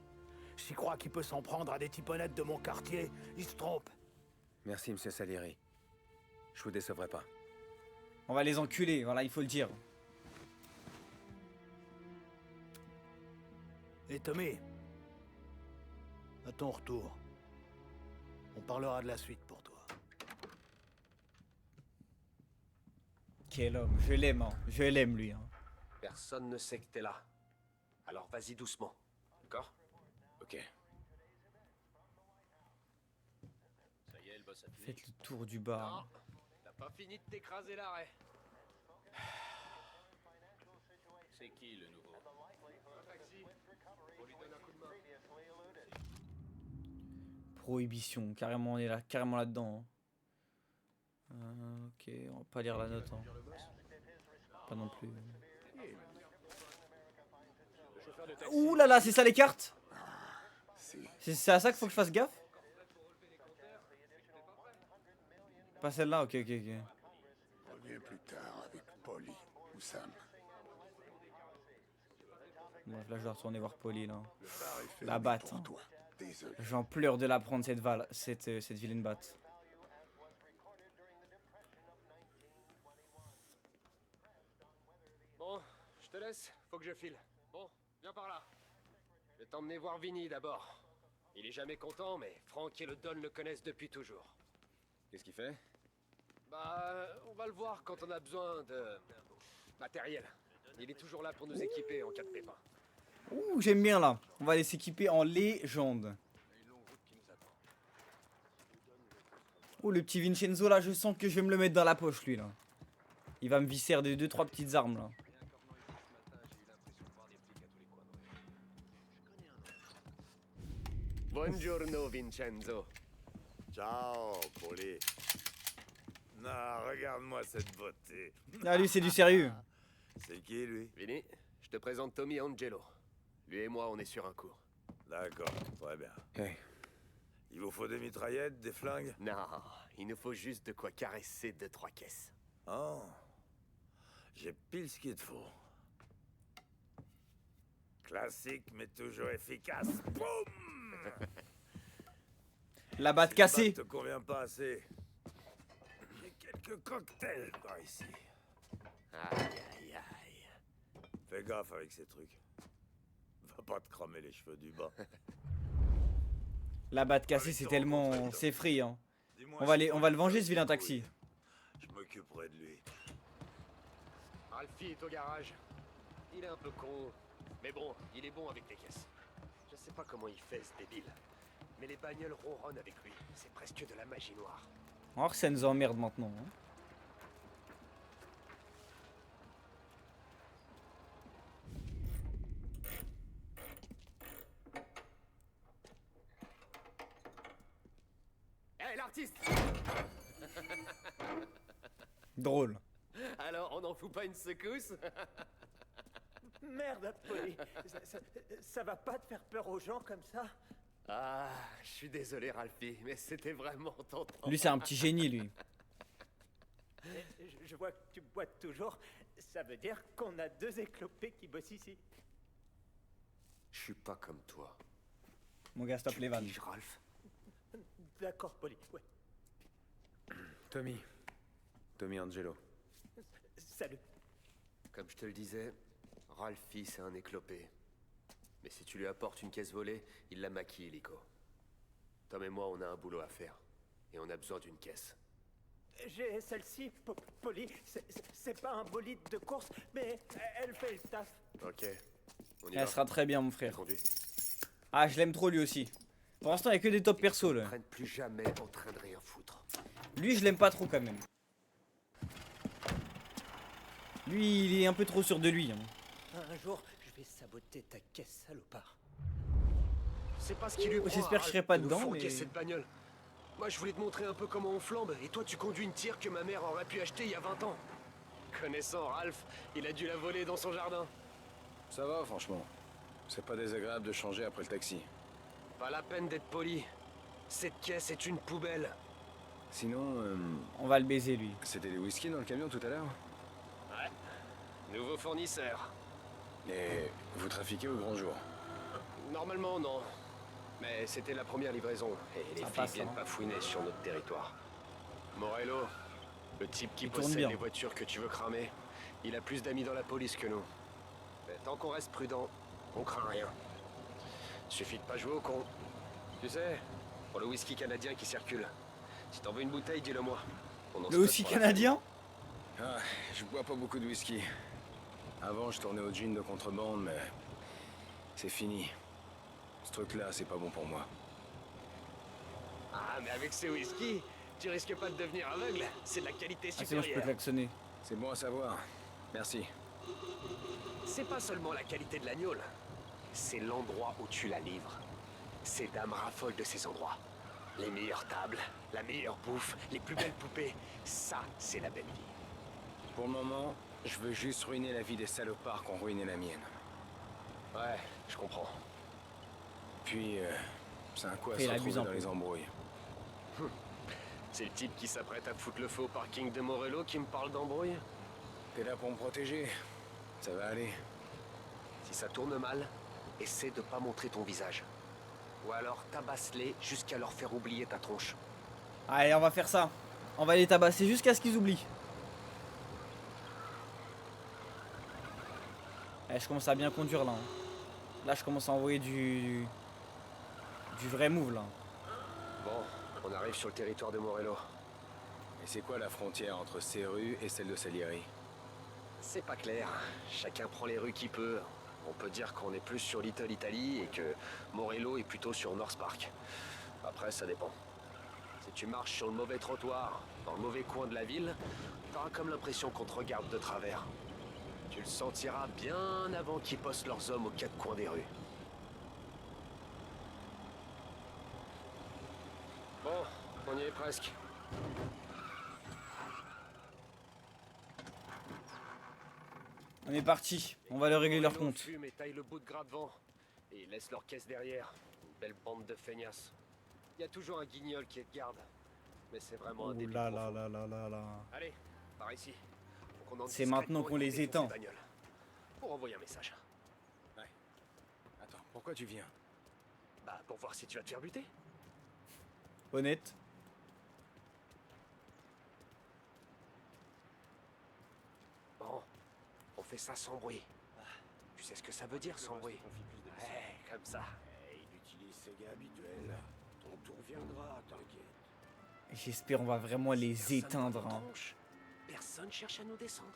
J'y crois qu'il peut s'en prendre à des tiponnettes de mon quartier. Il se trompe. Merci, monsieur Salieri. Je vous décevrai pas. On va les enculer, voilà, il faut le dire. Et Tommy, à ton retour, on parlera de la suite pour toi. Quel homme, je l'aime, hein. Je l'aime lui. Hein. Personne ne sait que t'es là. Alors vas-y doucement. D'accord? Ok. Ça y est, le boss a fini. Faites le tour du bar. Non, t'as pas fini de t'écraser l'arrêt. C'est qui le nouveau? Un taxi. On lui donne un coup de main. Prohibition, carrément on est là, carrément là-dedans. Hein. Ok, on va pas lire la note. Hein. Pas non plus. Ouh là là, c'est ça les cartes? C'est à ça qu'il faut que je fasse gaffe? Pas celle-là, ok. Reviens plus tard avec Polly ou Sam. Bref, là je dois retourner voir Polly là. Le bar est fermé La batte. pour Hein. toi. Désolé. J'en pleure de la prendre cette vilaine batte. Bon, je te laisse, faut que je file. Bon, viens par là. Je vais t'emmener voir Vinny d'abord. Il est jamais content, mais Franck et le Don le connaissent depuis toujours. Qu'est-ce qu'il fait? Bah, on va le voir quand on a besoin de matériel. Il est toujours là pour nous équiper en cas de pépin. Ouh, j'aime bien là. On va aller s'équiper en légende. Oh, le petit Vincenzo là, je sens que je vais me le mettre dans la poche lui là. Il va me visser des 2-3 petites armes là. Buongiorno Vincenzo. Ciao, Polly. Non, regarde-moi cette beauté. Ah lui c'est du sérieux. C'est qui, lui? Vinny, je te présente Tommy Angelo. Lui et moi, on est sur un coup. D'accord, très bien. Hey. Il vous faut des mitraillettes, des flingues? Non, il nous faut juste de quoi caresser 2-3 caisses. Oh, j'ai pile ce qu'il te faut. Classique, mais toujours efficace. Boum! La batte Si cassée. te convient pas assez. J'ai quelques cocktails par ici. Aïe. Fais gaffe avec ces trucs. Va pas te cramer les cheveux du bas. La batte cassée c'est tellement... C'est free hein. Dis-moi On va si le venger ce vilain taxi. Je m'occuperai de lui. Alfie est au garage. Il est un peu con, mais bon, il est bon avec les caisses. Je sais pas comment il fait ce débile, mais les bagnoles ronronnent avec lui. C'est presque de la magie noire. On va voir que ça nous emmerde maintenant. Hein. Hé, l'artiste! Drôle. Alors, on n'en fout pas une secousse? Merde, Polly. Ça va pas te faire peur aux gens comme ça? Ah, je suis désolé, Ralphie, mais c'était vraiment tentant. Lui, c'est un petit génie, lui. Je vois que tu boites toujours. Ça veut dire qu'on a 2 éclopés qui bossent ici. Je suis pas comme toi. Mon gars, stop les vannes. Ralph. D'accord, Polly, ouais. Tommy. Tommy Angelo. Salut. Comme je te le disais, Ralphie, c'est un éclopé. Mais si tu lui apportes une caisse volée, il la maquille, Lico. Tom et moi, on a un boulot à faire. Et on a besoin d'une caisse. J'ai celle-ci, Polly. C'est pas un bolide de course, mais elle fait le taf. Ok. On y Elle va. sera très bien, mon frère. Conduis. Ah, je l'aime trop, lui aussi. Pour l'instant, il n'y a que des top perso, Ne là. prennent plus jamais en train de rien foutre. Lui, je l'aime pas trop, quand même. Lui, il est un peu trop sûr de lui. Hein. Un jour, je vais saboter ta caisse, salopard. C'est pas ce qui lui prend. J'espère que je serai pas dedans, mais... cette bagnole. Moi, je voulais te montrer un peu comment on flambe, et toi, tu conduis une tire que ma mère aurait pu acheter il y a 20 ans. Connaissant Ralph, il a dû la voler dans son jardin. Ça va, franchement. C'est pas désagréable de changer après le taxi. Pas la peine d'être poli. Cette caisse est une poubelle. Sinon, On va le baiser, lui. c'était des whisky dans le camion tout à l'heure? Ouais. Nouveau fournisseur. Et vous trafiquez au grand jour? Normalement, non. Mais c'était la première livraison, et les Ça filles passe, viennent hein. pas fouiner sur notre territoire. Morello, le type qui Il tourne possède bien. les voitures que tu veux cramer, il a plus d'amis dans la police que nous. Mais tant qu'on reste prudent, on craint rien. Suffit de pas jouer au con. Tu sais, pour le whisky canadien qui circule, si t'en veux une bouteille, dis-le moi. On en Le spot aussi pour la canadien? Ah, je bois pas beaucoup de whisky. Avant, je tournais au gin de contrebande, mais c'est fini. Ce truc-là, c'est pas bon pour moi. Ah, mais avec ce whisky, tu risques pas de devenir aveugle. C'est de la qualité Ah, c'est bon, je peux supérieure. klaxonner. C'est bon à savoir. Merci. C'est pas seulement la qualité de l'agneau, c'est l'endroit où tu la livres. Ces dames raffolent de ces endroits. Les meilleures tables, la meilleure bouffe, les plus belles poupées, ça, c'est la belle vie. Pour le moment, je veux juste ruiner la vie des salopards qui ont ruiné la mienne. Ouais, je comprends. Puis, c'est un coup à Et se il retrouver abuse un dans peu. les embrouilles. C'est le type qui s'apprête à foutre le feu au parking de Morello qui me parle d'embrouille. T'es là pour me protéger. Ça va aller. Si ça tourne mal, essaie de pas montrer ton visage. Ou alors tabasse-les jusqu'à leur faire oublier ta tronche. Allez, on va faire ça. On va les tabasser jusqu'à ce qu'ils oublient. Eh, je commence à bien conduire, là. Hein. Là, je commence à envoyer du vrai move, là. Bon, on arrive sur le territoire de Morello. Et c'est quoi la frontière entre ces rues et celle de Salieri? C'est pas clair. Chacun prend les rues qu'il peut. On peut dire qu'on est plus sur Little Italy et que Morello est plutôt sur North Park. Après, ça dépend. Si tu marches sur le mauvais trottoir, dans le mauvais coin de la ville, t'auras comme l'impression qu'on te regarde de travers. Tu le sentiras bien avant qu'ils postent leurs hommes aux quatre coins des rues. Bon, on y est presque. On est parti. On va leur régler leur Morello compte. fume et taille le bout de gras devant. Et ils laissent leur caisse derrière. Une belle bande de feignasses. Il y a toujours un guignol qui est de garde. Mais c'est vraiment un Ouh débit là profond. là là là là là. Allez, par ici. Faut qu'on entre C'est maintenant qu'on les discrètement et éteint. défonce ces bagnoles. Pour envoyer un message. Attends, pourquoi tu viens? Bah, pour voir si tu vas te faire buter. Honnête. Bon, on fait ça sans bruit. Tu sais ce que ça veut dire sans bruit? Ouais, comme ça. Il utilise ses gars habituels. Ton tour viendra, t'inquiète. J'espère on va vraiment les Personne éteindre. ne nous Hein. tranche. Personne cherche à nous descendre.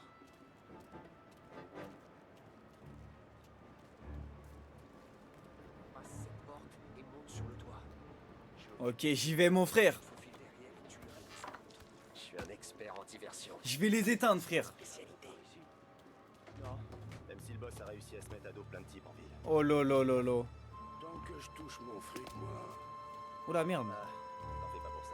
Passe cette porte et monte sur le toit. Ok, j'y vais mon frère. Faufile derrière et tu le résistes. Je suis un expert en diversion. Je vais les éteindre, frère. Spécialité. Non, même si le boss a réussi à se mettre à dos plein de types en ville. Oh lolo lolo. Tant que je touche mon fric, moi. Oh la merde. T'en fais pas pour ça.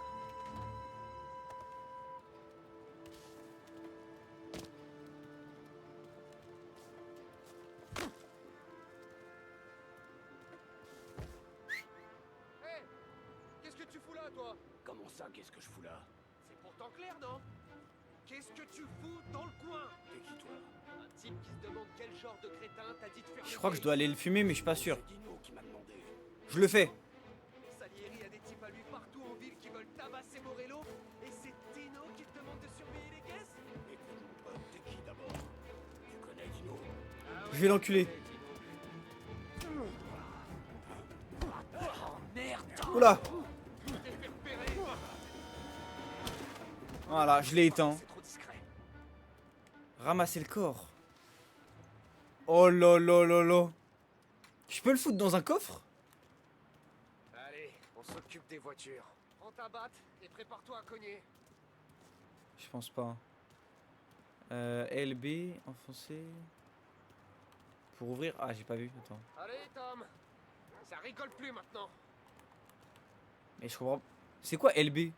là, toi? Comment ça, qu'est-ce que je fous là? C'est pourtant clair, non? Qu'est-ce que tu fous dans le coin? T'es qui, toi? Un type qui se demande quel genre de crétin t'a dit de faire. Je crois que je dois aller le fumer, mais je suis pas sûr. C'est Dino qui m'a demandé. Je le fais. Salieri a des types à lui partout en ville qui veulent tabasser Morello. Et c'est Dino qui te demande de surveiller les caisses? Écoute, mon pote, t'es qui d'abord? Tu connais Dino? Je vais l'enculer. Oh merde! Oula. Je t'ai fait repérer. Voilà, je l'ai éteint. C'est trop discret. Ramasser le corps. Oh là là là là. Je peux le foutre dans un coffre? Allez, on s'occupe des voitures. Prends ta batte et prépare-toi à cogner. Je pense pas. LB, enfoncé. Pour ouvrir. Ah, j'ai pas vu. Attends. Allez, Tom. Ça rigole plus maintenant. Mais je comprends. C'est quoi LB?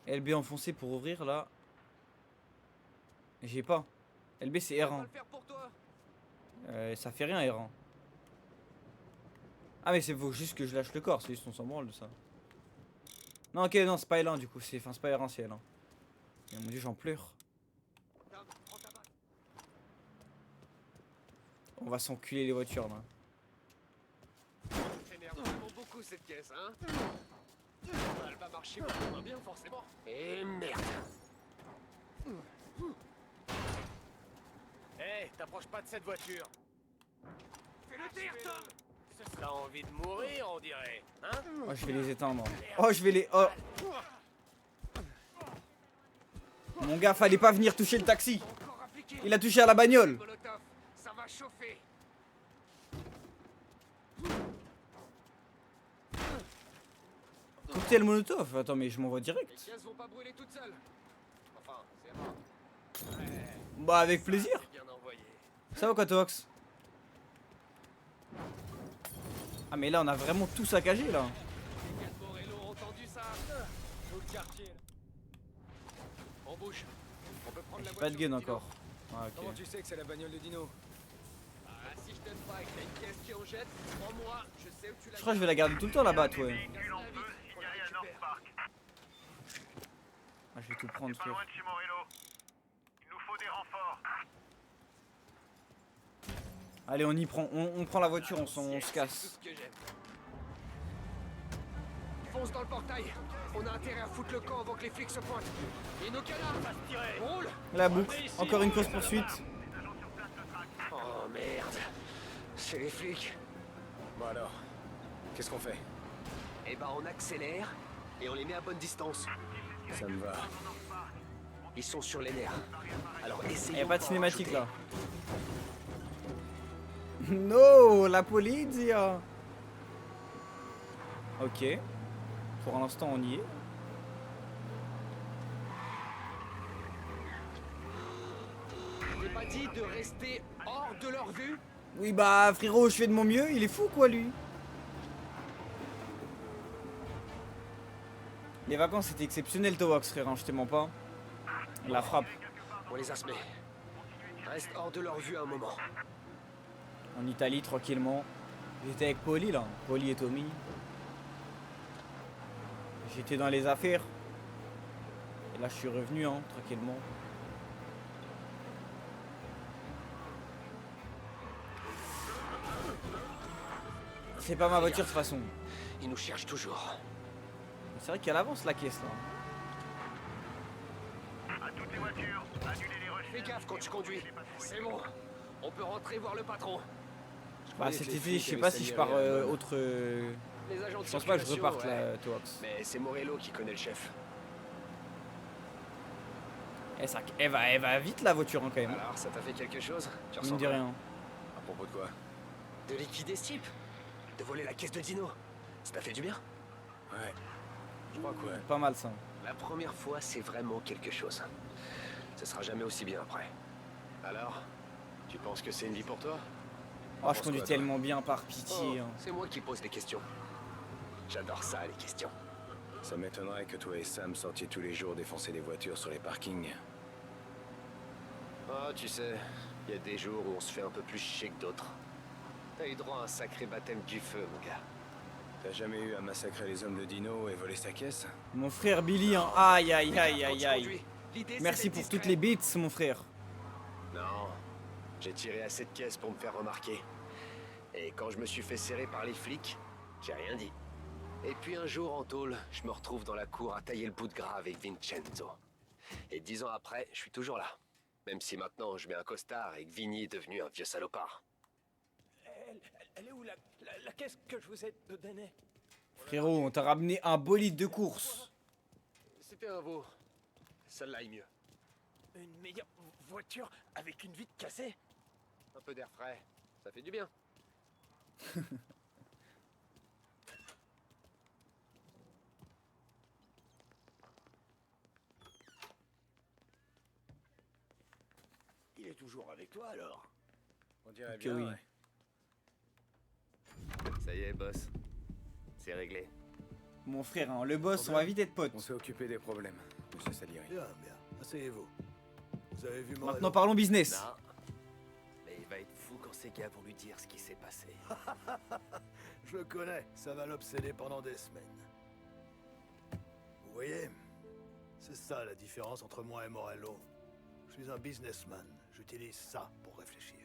LB enfoncé pour ouvrir là. J'ai pas. LB c'est On va R1. le faire pour toi. Ça fait rien R1. Ah mais c'est faut juste que je lâche le corps, c'est juste on s'en branle de ça. Non ok non c'est pas L1 du coup, c'est pas R1 c'est L1. Et mon dieu j'en pleure. Tom, prends ta batte. On va s'enculer les voitures là. T'énerve vraiment beaucoup cette caisse, hein? Elle va marcher beaucoup moins bien forcément. Et merde. Hé, t'approches pas de cette voiture. Fais-le taire, Tom. T'as envie de mourir, on dirait. Hein? Oh je vais les éteindre. Oh je vais les... Oh. Mon gars fallait pas venir toucher le taxi. Encore appliqué. Il a touché à la bagnole. Molotov, ça va chauffer. Cocktail molotov. Attends mais je m'envoie Les direct. caisses vont pas brûler toutes seules. Enfin, c'est rare. Bah avec plaisir. C'est bien envoyé. Ça va quoi Tox? Ah mais là on a vraiment tout saccagé là. Les gars de Morello ont entendu ça. Au quartier. On bouge. On peut prendre la J'ai voiture. pas de gun Dino. encore. Ah, Comment ok. tu sais que c'est la bagnole de Dino? Ah, si je t'aime pas et que t'as une caisse qui en jette, crois-moi, je sais où tu l'as. Je crois que je vais la garder tout le temps là-bas ouais. Véhicule en feu signalé à North Park. Ah, je vais tout prendre frère. de chez Morello. Il nous faut des renforts. Allez on y prend, on prend la voiture, on se C'est tout casse. ce que j'aime. Fonce dans le portail. On a intérêt à foutre le camp avant que les flics se pointent. Et nos canards, va se tirer. Roule. La boucle, encore une course poursuite. Oh merde. C'est les flics. Bon alors, qu'est-ce qu'on fait? Eh ben on accélère et on les met à bonne distance. Ça me va. Ils sont sur les nerfs. Alors essayons. Y'a pas de d'en cinématique rajouter. là. No, la polizia. Ok. Pour l'instant on y est. Je t'ai pas dit de rester hors de leur vue? Oui bah frérot, je fais de mon mieux, il est fou quoi lui. Les vacances c'était exceptionnel Towax frère, hein, je te mens pas. La frappe. On les a semés. Reste hors de leur vue un moment. En Italie tranquillement. J'étais avec Polly là, Polly et Tommy. J'étais dans les affaires. Et là je suis revenu hein, tranquillement. C'est pas ma voiture de toute façon. Ils nous cherchent toujours. C'est vrai qu'elle avance la caisse là. À toutes les voitures, annulez les rushs. Fais gaffe quand tu conduis. C'est bon. On peut rentrer voir le patron. Bah cet été je sais pas si je pars autre... Les agents de Je pense pas que je circulation, reparte ouais. là Towax. Mais c'est Morello qui connaît le chef. Elle va vite la voiture hein, quand même. Alors, ça t'a fait quelque chose? Tu Mine de quoi? rien. À propos de quoi? De liquider ce type? De voler la caisse de Dino? Ça t'a fait du bien? Ouais. Je crois que ouais. Pas mal ça. La première fois, c'est vraiment quelque chose. Ce sera jamais aussi bien après. Alors, tu penses que c'est une vie pour toi? Oh je conduis tellement bien par pitié. hein. C'est moi qui pose les questions. J'adore ça, les questions. Ça m'étonnerait que toi et Sam sortiez tous les jours défoncer des voitures sur les parkings. Ah, tu sais, il y a des jours où on se fait un peu plus chier que d'autres. T'as eu droit à un sacré baptême du feu, mon gars. T'as jamais eu à massacrer les hommes de Dino et voler sa caisse? Mon frère Billy, hein. Aïe, aïe, aïe, aïe, aïe. Conduis. L'idée, c'est Merci d'être pour discret. toutes les beats, mon frère. Non, j'ai tiré assez de caisses pour me faire remarquer. Et quand je me suis fait serrer par les flics, j'ai rien dit. Et puis un jour en tôle, je me retrouve dans la cour à tailler le bout de gras avec Vincenzo. Et 10 ans après, je suis toujours là. Même si maintenant je mets un costard et que Vinny est devenu un vieux salopard. Elle est où la caisse que je vous ai donnée? Frérot, on t'a ramené un bolide de course. C'était un veau. Celle-là est mieux. Une meilleure voiture avec une vitre cassée? Un peu d'air frais, ça fait du bien. Il est toujours avec toi alors? On dirait Ok, bien, oui. ouais. Ça y est, boss. C'est réglé. Mon frère, hein, le boss, on va vite être potes. On s'est occupé des problèmes, monsieur Salieri. Bien, bien. Asseyez-vous. Vous avez vu Maintenant parlons business. Non. Mais il va être fou quand ces gars vont lui dire ce qui s'est passé. Je le connais, ça va l'obséder pendant des semaines. Vous voyez, c'est ça la différence entre moi et Morello. Je suis un businessman, j'utilise ça pour réfléchir.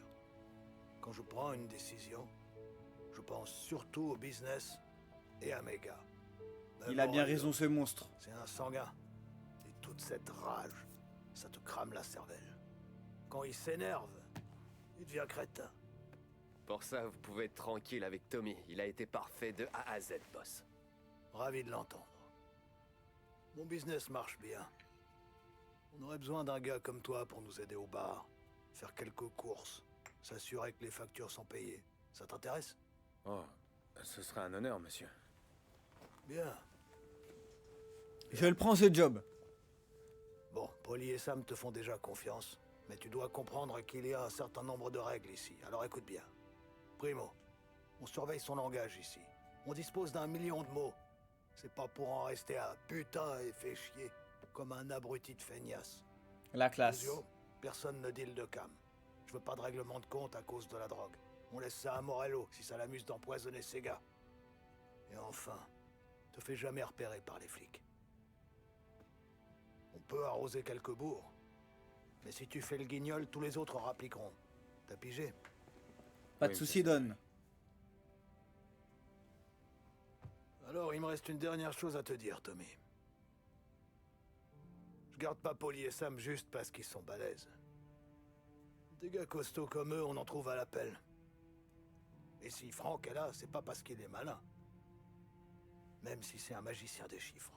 Quand je prends une décision, je pense surtout au business et à mes gars. Mais Il a bien Morello, raison, ce monstre. c'est un sanguin. Et toute cette rage, ça te crame la cervelle. Quand il s'énerve, il devient crétin. Pour ça, vous pouvez être tranquille avec Tommy. Il a été parfait de A à Z, boss. Ravi de l'entendre. Mon business marche bien. On aurait besoin d'un gars comme toi pour nous aider au bar, faire quelques courses, s'assurer que les factures sont payées. Ça t'intéresse? Oh, ce serait un honneur, monsieur. Bien. Je le prends ce job. Bon, Polly et Sam te font déjà confiance, mais tu dois comprendre qu'il y a un certain nombre de règles ici. Alors écoute bien. Primo, on surveille son langage ici. On dispose d'1 million de mots. C'est pas pour en rester à putain et fait chier, comme un abruti de feignasse. La classe. Fusio, personne ne deal de cam. Je veux pas de règlement de compte à cause de la drogue. On laisse ça à Morello si ça l'amuse d'empoisonner ses gars. Et enfin, te fais jamais repérer par les flics. On peut arroser quelques bourgs, mais si tu fais le guignol, tous les autres rappliqueront. T'as pigé? Pas de soucis, Don. Alors, il me reste une dernière chose à te dire, Tommy. Je garde pas Polly et Sam juste parce qu'ils sont balèzes. Des gars costauds comme eux, on en trouve à l'appel. Et si Franck est là, c'est pas parce qu'il est malin. Même si c'est un magicien des chiffres.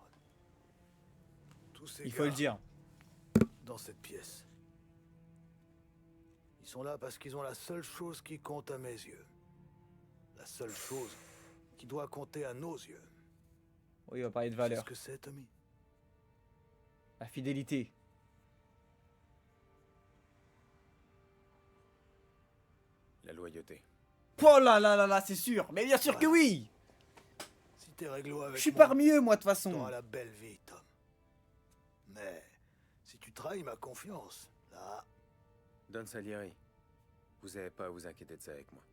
Tous ces Il faut le gars dire. dans cette pièce. Ils sont là parce qu'ils ont la seule chose qui compte à mes yeux. La seule chose qui doit compter à nos yeux. Oui, on va parler de Tu sais valeur. ce que c'est, Tommy? La fidélité. La loyauté. Oh là là là là, c'est sûr. Mais bien sûr que oui. Si t'es réglo avec Je suis moi, parmi eux, moi, de toute façon. t'auras la belle vie, Tom. Mais si tu trahis ma confiance, là, Don Salieri, vous avez pas à vous inquiéter de ça avec moi.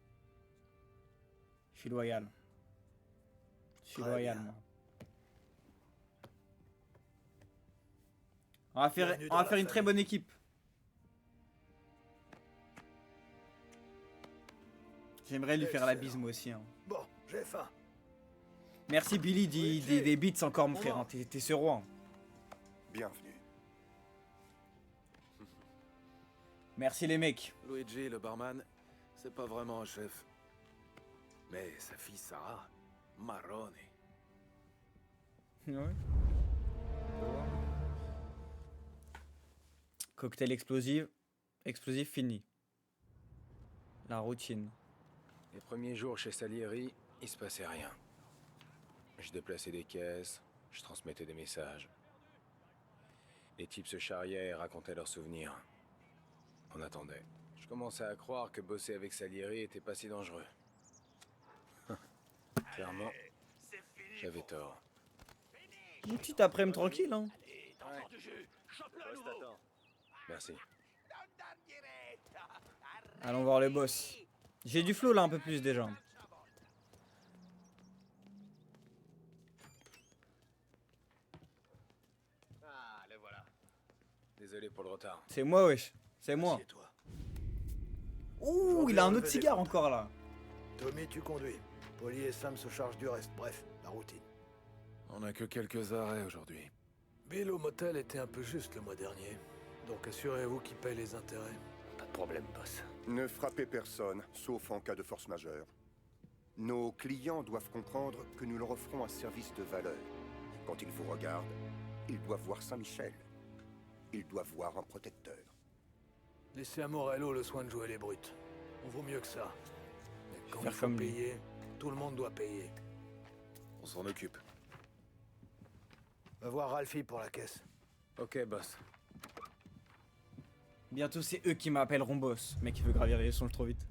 Je suis loyal. Je suis Très loyal, bien. moi. On va faire, Bienvenue on dans va la faire une très famille. bonne équipe. J'aimerais lui faire la bise, moi aussi. Hein. bon, j'ai faim. Merci, Billy, Luigi, des beats encore, mon on frère. Hein. mange. T'es ce roi. Hein. Bienvenue. Merci, les mecs. Luigi, le barman, c'est pas vraiment un chef. Mais sa fille Sarah, marrone. Ouais. Cocktail explosif fini. La routine. Les premiers jours chez Salieri, il se passait rien. Je déplaçais des caisses, je transmettais des messages. Les types se charriaient et racontaient leurs souvenirs. On attendait. Je commençais à croire que bosser avec Salieri était pas si dangereux. Clairement, j'avais tort. Une petite après-midi tranquille, hein. Merci. Allons voir le boss. J'ai du flow là un peu plus déjà. Désolé pour le retard. C'est moi, wesh. C'est moi. Assieds-toi. Ouh, il a un autre cigare encore là. Tommy, tu conduis. Polly et Sam se chargent du reste. Bref, la routine. On a que quelques arrêts aujourd'hui. Bill au motel était un peu juste le mois dernier. Donc assurez-vous qu'il paye les intérêts. Pas de problème, boss. Ne frappez personne, sauf en cas de force majeure. Nos clients doivent comprendre que nous leur offrons un service de valeur. Quand ils vous regardent, ils doivent voir Saint-Michel. Ils doivent voir un protecteur. Laissez à Morello le soin de jouer les brutes. On vaut mieux que ça. Mais quand Faire il faut comme lui. payer, tout le monde doit payer. On s'en occupe. Va voir Ralphie pour la caisse. Ok, boss. Bientôt, c'est eux qui m'appelleront boss. Mec, il veut gravir les échelons trop vite.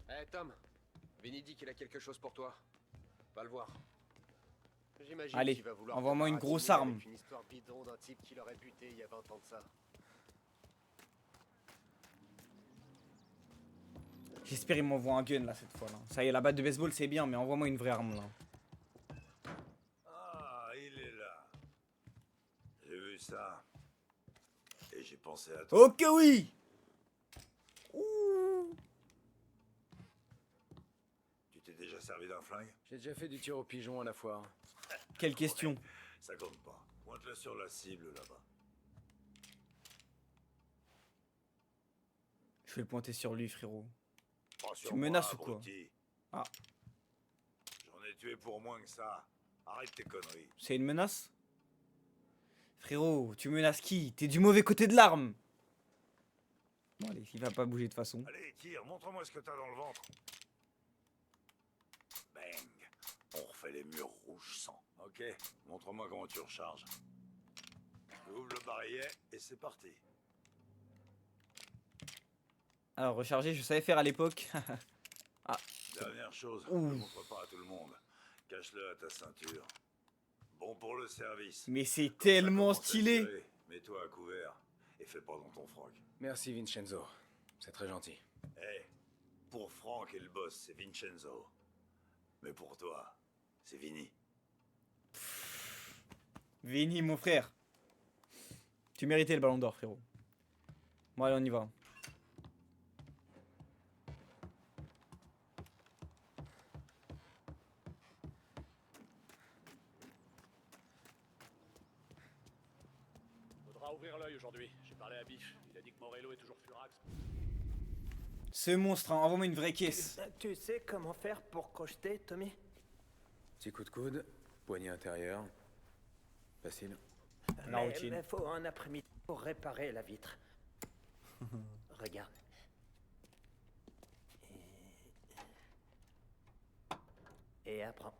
Eh Tom, Vinny dit qu'il a quelque chose pour toi. Va le voir. J'imagine Allez, qu'il va vouloir envoie-moi te une grosse baratiner arme. avec une histoire bidon d'un type qui l'aurait buté il y a 20 ans de ça. J'espère qu'il m'envoie un gun là cette fois là. Ça y est, la batte de baseball c'est bien, mais envoie-moi une vraie arme là. Ah, il est là. J'ai vu ça. Et j'ai pensé à toi. Ok, oui. Ouh. Tu t'es déjà servi d'un flingue? J'ai déjà fait du tir au pigeon à la foire. Quelle question. Ça compte pas. Pointe-le sur la cible là-bas. Je vais le pointer sur lui, frérot. Pas sur Tu me menaces moi, ou quoi? abruti. Ah, J'en ai tué pour moins que ça. Arrête tes conneries. c'est une menace? Frérot, tu menaces qui? T'es du mauvais côté de l'arme. Bon allez, il va pas bouger de toute façon. Allez, tire, montre-moi ce que t'as dans le ventre. Bang. On refait les murs rouges sang. Ok, montre-moi comment tu recharges. Ouvre le barillet et c'est parti. Alors recharger, je savais faire à l'époque. Ah, Dernière chose, Ouh. ne le montre pas à tout le monde. Cache-le à ta ceinture. Bon pour le service. mais c'est Quand ça tellement commence à stylé. tirer, mets-toi à couvert et fais pas dans ton froc. Merci Vincenzo. C'est très gentil. Eh, pour Franck et le boss, c'est Vincenzo. Mais pour toi, c'est Vinny. Vinny, mon frère. Tu méritais le ballon d'or, frérot. Bon allez, on y va. Faudra ouvrir l'œil aujourd'hui. J'ai parlé à Biff. Il a dit que Morello est toujours furax. Ce monstre, hein, envoie-moi une vraie caisse. Tu sais comment faire pour crocheter, Tommy? Petit coup de coude, poignée intérieure. Facile. La routine. Mais faut un après-midi pour réparer la vitre. Regarde. Et apprends.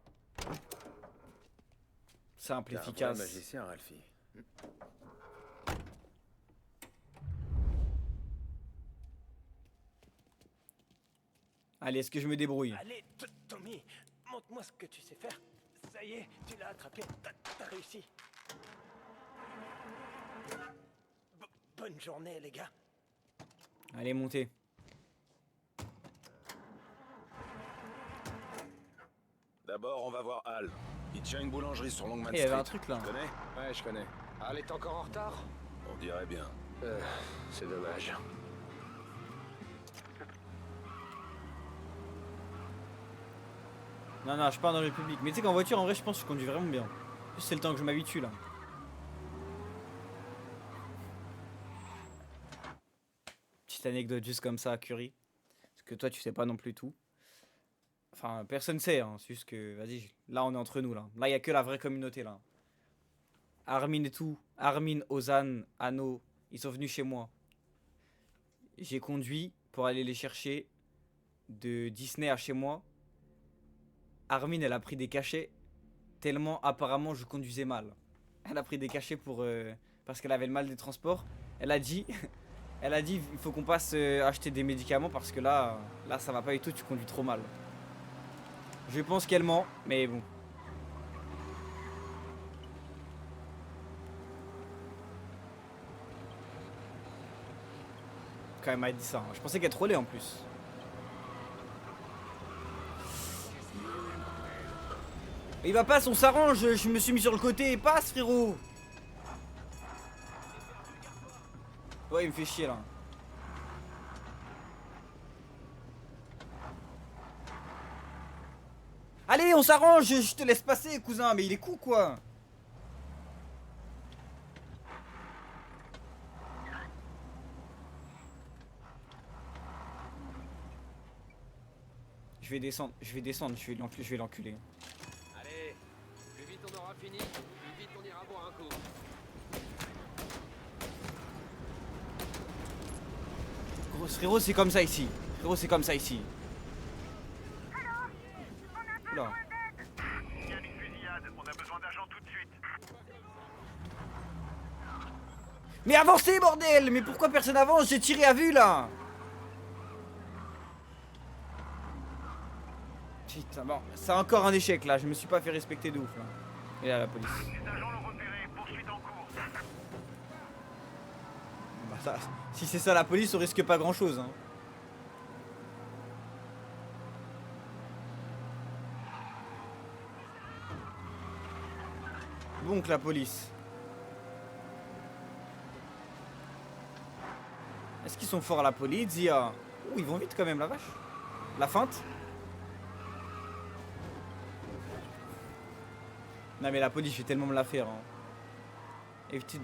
Simple, T'es un vrai efficace. magicien, Ralphie. Allez, est-ce que je me débrouille? Allez, Tommy, montre-moi ce que tu sais faire. Ça y est, tu l'as attrapé. T'as réussi. Bonne journée, les gars. Allez, montez. D'abord, on va voir Al. Il tient une boulangerie sur Longman Eh, il y Street. avait un truc, là. Tu connais? Ouais, je connais. Al est encore en retard? On dirait bien. C'est dommage. Non, non, je pars dans le public. Mais tu sais qu'en voiture, en vrai, je pense que je conduis vraiment bien. Juste, c'est le temps que je m'habitue, là. Petite anecdote juste comme ça à Curie. Parce que toi, tu sais pas non plus tout. Enfin, personne sait, hein. C'est juste que, vas-y, là, on est entre nous, là. Là, il y a que la vraie communauté, là. Armin et tout. Armin, Ozan, Anno, ils sont venus chez moi. J'ai conduit pour aller les chercher de Disney à chez moi. Armin, elle a pris des cachets tellement apparemment je conduisais mal. Elle a pris des cachets pour parce qu'elle avait le mal des transports. Elle a dit, il faut qu'on passe acheter des médicaments parce que là ça va pas du tout, tu conduis trop mal. Je pense qu'elle ment, mais bon. Quand elle m'a dit ça, hein. Je pensais qu'elle trollait en plus. Il va pas, on s'arrange, je me suis mis sur le côté et passe frérot. Ouais, il me fait chier là. Allez, on s'arrange, je te laisse passer, cousin, mais il est con quoi. Je vais descendre, je vais l'enculer. Allez, plus vite on aura fini, plus vite on ira boire un coup. Gros, frérot, c'est comme ça ici. Frérot, c'est comme ça ici. Oula. Il y a une fusillade, on a besoin d'agents tout de suite. Mais avancez, bordel! Mais pourquoi personne avance? J'ai tiré à vue là! Putain, bon, c'est encore un échec là, je me suis pas fait respecter de ouf là. Et là, la police. Les agents l'ont repéré, poursuite en cours. Bah, ça, si c'est ça la police, on risque pas grand chose. Hein. Donc la police. Est-ce qu'ils sont forts à la police? Oh, ils vont vite quand même la vache. La feinte. Non mais la police fait tellement me la faire. Hein. Et putain.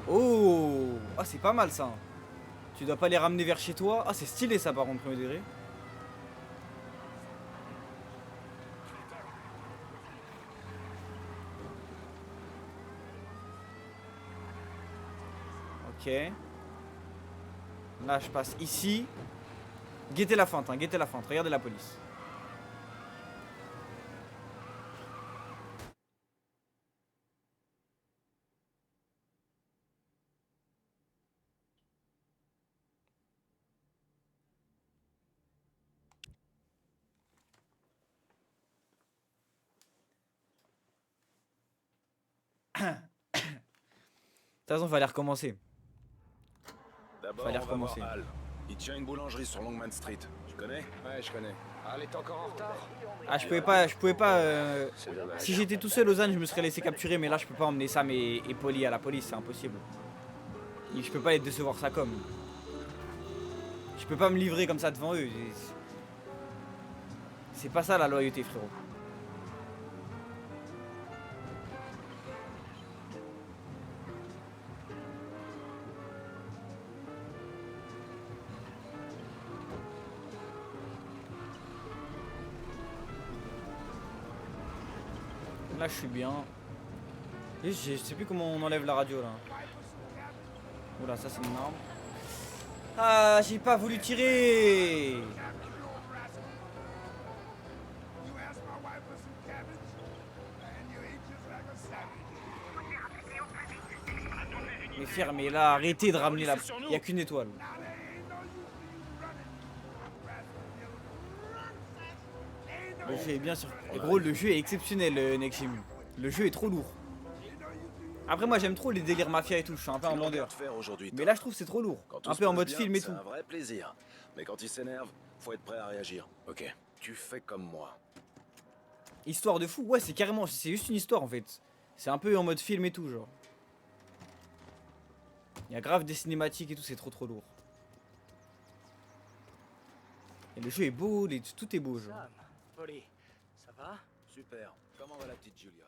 Oh, ah c'est pas mal ça. Tu dois pas les ramener vers chez toi. Ah c'est stylé ça par contre, premier degré. Ok. Là je passe ici. Guettez la feinte, hein, guettez la feinte. Regardez la police. De toute façon, fallait recommencer. D'abord, Fallait on va voir recommencer. Al. Il tient une boulangerie sur Longman Street. Tu connais? Ouais, je connais. Al est encore en retard? Ah, je pouvais pas. Si j'étais tout seul, Lausanne, je me serais laissé capturer, mais là, je peux pas emmener Sam et Polly à la police, c'est impossible. Et je peux pas les décevoir ça comme. Je peux pas me livrer comme ça devant eux. C'est pas ça la loyauté, frérot. Là je suis bien. Et je sais plus comment on enlève la radio là. Oula, ça c'est une arme. Ah, j'ai pas voulu tirer. Mais fermez là, arrêtez de ramener la... Il y a qu'une étoile. Le jeu est bien sûr. Et gros, le jeu est exceptionnel, Nexim. Le jeu est trop lourd. Après, moi j'aime trop les délires mafia et tout. Je suis un peu un bandeur. Mais là, je trouve que c'est trop lourd. Un peu en mode film et tout. C'est un vrai plaisir. Mais quand il s'énerve, faut être prêt à réagir. Ok, tu fais comme moi. Histoire de fou. Ouais, c'est carrément. C'est juste une histoire en fait. C'est un peu en mode film et tout, genre. Il y a grave des cinématiques et tout, c'est trop lourd. Et le jeu est beau, tout est beau, genre. Sam, Polly, ça va? Super. Comment va la petite Julia?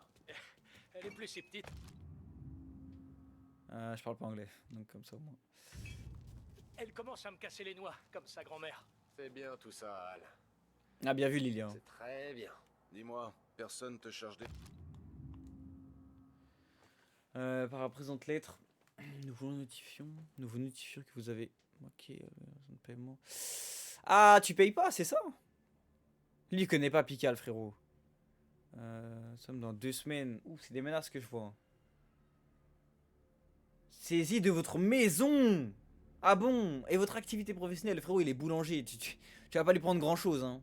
Elle est plus si petite. Je parle pas anglais, donc comme ça au moins. Elle commence à me casser les noix, comme sa grand-mère. C'est bien tout ça, Al. Ah, bien vu, Lilian. C'est très bien. Dis-moi, personne te charge des... Par la présente lettre, nous vous notifions que vous avez manqué de paiement. Ah, tu payes pas, c'est ça? Lui, il connaît pas Pical, frérot. Nous sommes dans 2 semaines. Ouh, c'est des menaces que je vois. Saisie de votre maison. Ah bon? Et votre activité professionnelle, frérot, il est boulanger. Tu vas pas lui prendre grand chose, hein.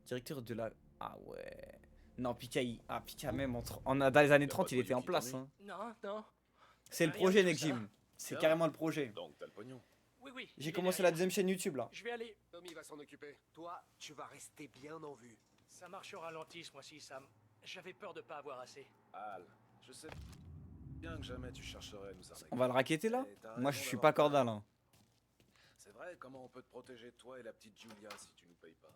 Directeur de la... Ah ouais. Non, Pika, Pika même, dans les années 30, il était en place. Hein. Non, non. C'est le projet, Nexim. C'est carrément le projet. Donc, t'as le pognon. Oui, oui. J'ai commencé la deuxième chaîne YouTube, là. Je vais aller. Tommy va s'en occuper. Toi, tu vas rester bien en vue. Ça marche au ralenti ce mois-ci, Sam. J'avais peur de pas avoir assez. Al, je sais bien que jamais tu chercherais à nous arnaquer. On va le raqueter là? Et t'as Moi je raison suis d'avoir pas cordial hein. C'est vrai, comment on peut te protéger toi et la petite Julia si tu nous payes pas?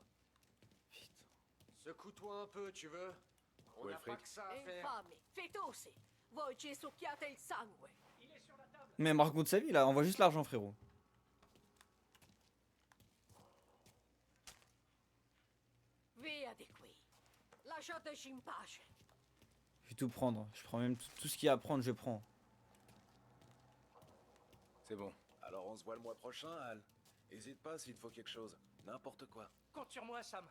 Secoue-toi un peu, tu veux? On Où est n'a le pas fric? que ça à faire. Infame, fetosi. Voi ci succhiate il sangue. Mais elle me raconte sa vie là, envoie juste l'argent frérot. Via di qui. Lasciateci in pace. Je vais tout prendre, je prends même tout ce qu'il y a à prendre, je prends. C'est bon. Alors on se voit le mois prochain, Al. Hésite pas s'il te faut quelque chose. N'importe quoi. Compte sur moi, Sam.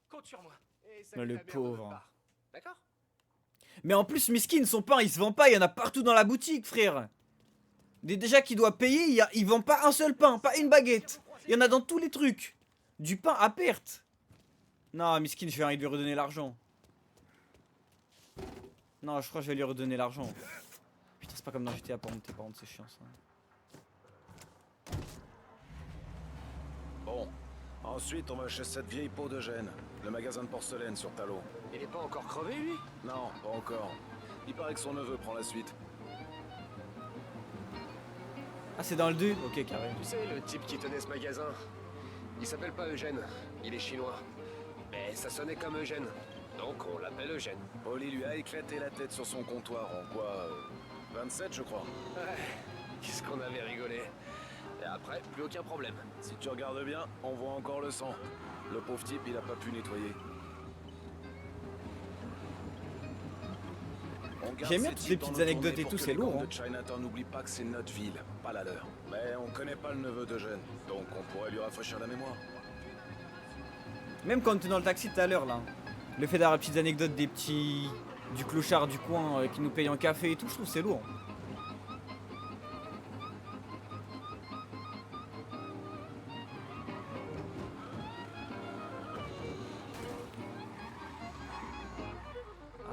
Compte sur moi. Et Mais salut le la merde de pauvre. notre part. D'accord? Mais en plus Miskin, son pain il se vend pas, il y en a partout dans la boutique frère. Déjà qu'il doit payer, il vend pas un seul pain, pas une baguette. Il y en a dans tous les trucs. Du pain à perte. Non Miskin, je vais lui redonner l'argent. Non, je crois que je vais lui redonner l'argent. Putain, c'est pas comme dans GTA pour monter, par contre, c'est chiant ça. Bon. Ensuite, on va chez cette vieille peau de gêne. Le magasin de porcelaine sur Talo. Il est pas encore crevé, lui? Non, pas encore. Il paraît que son neveu prend la suite. Ah, c'est dans le 2? Ok, carré. Tu sais, le type qui tenait ce magasin, il s'appelle pas Eugène, il est chinois. Mais ça sonnait comme Eugène, donc on l'appelle Eugène. Polly lui a éclaté la tête sur son comptoir en quoi 27, je crois. Ouais, qu'est-ce qu'on avait rigolé. Et après, plus aucun problème. Si tu regardes bien, on voit encore le sang. Le pauvre type, il a pas pu nettoyer. J'aime bien toutes les petites anecdotes et tout, c'est lourd. Hein. Chinatown n'oublie pas que c'est notre ville, pas la leur. Mais on connaît pas le neveu d'Eugène, donc on pourrait lui rafraîchir la mémoire. Même quand tu es dans le taxi tout à l'heure là. Le fait d'avoir les petites anecdotes des petits... du clochard du coin qui nous paye en café et tout, je trouve c'est lourd.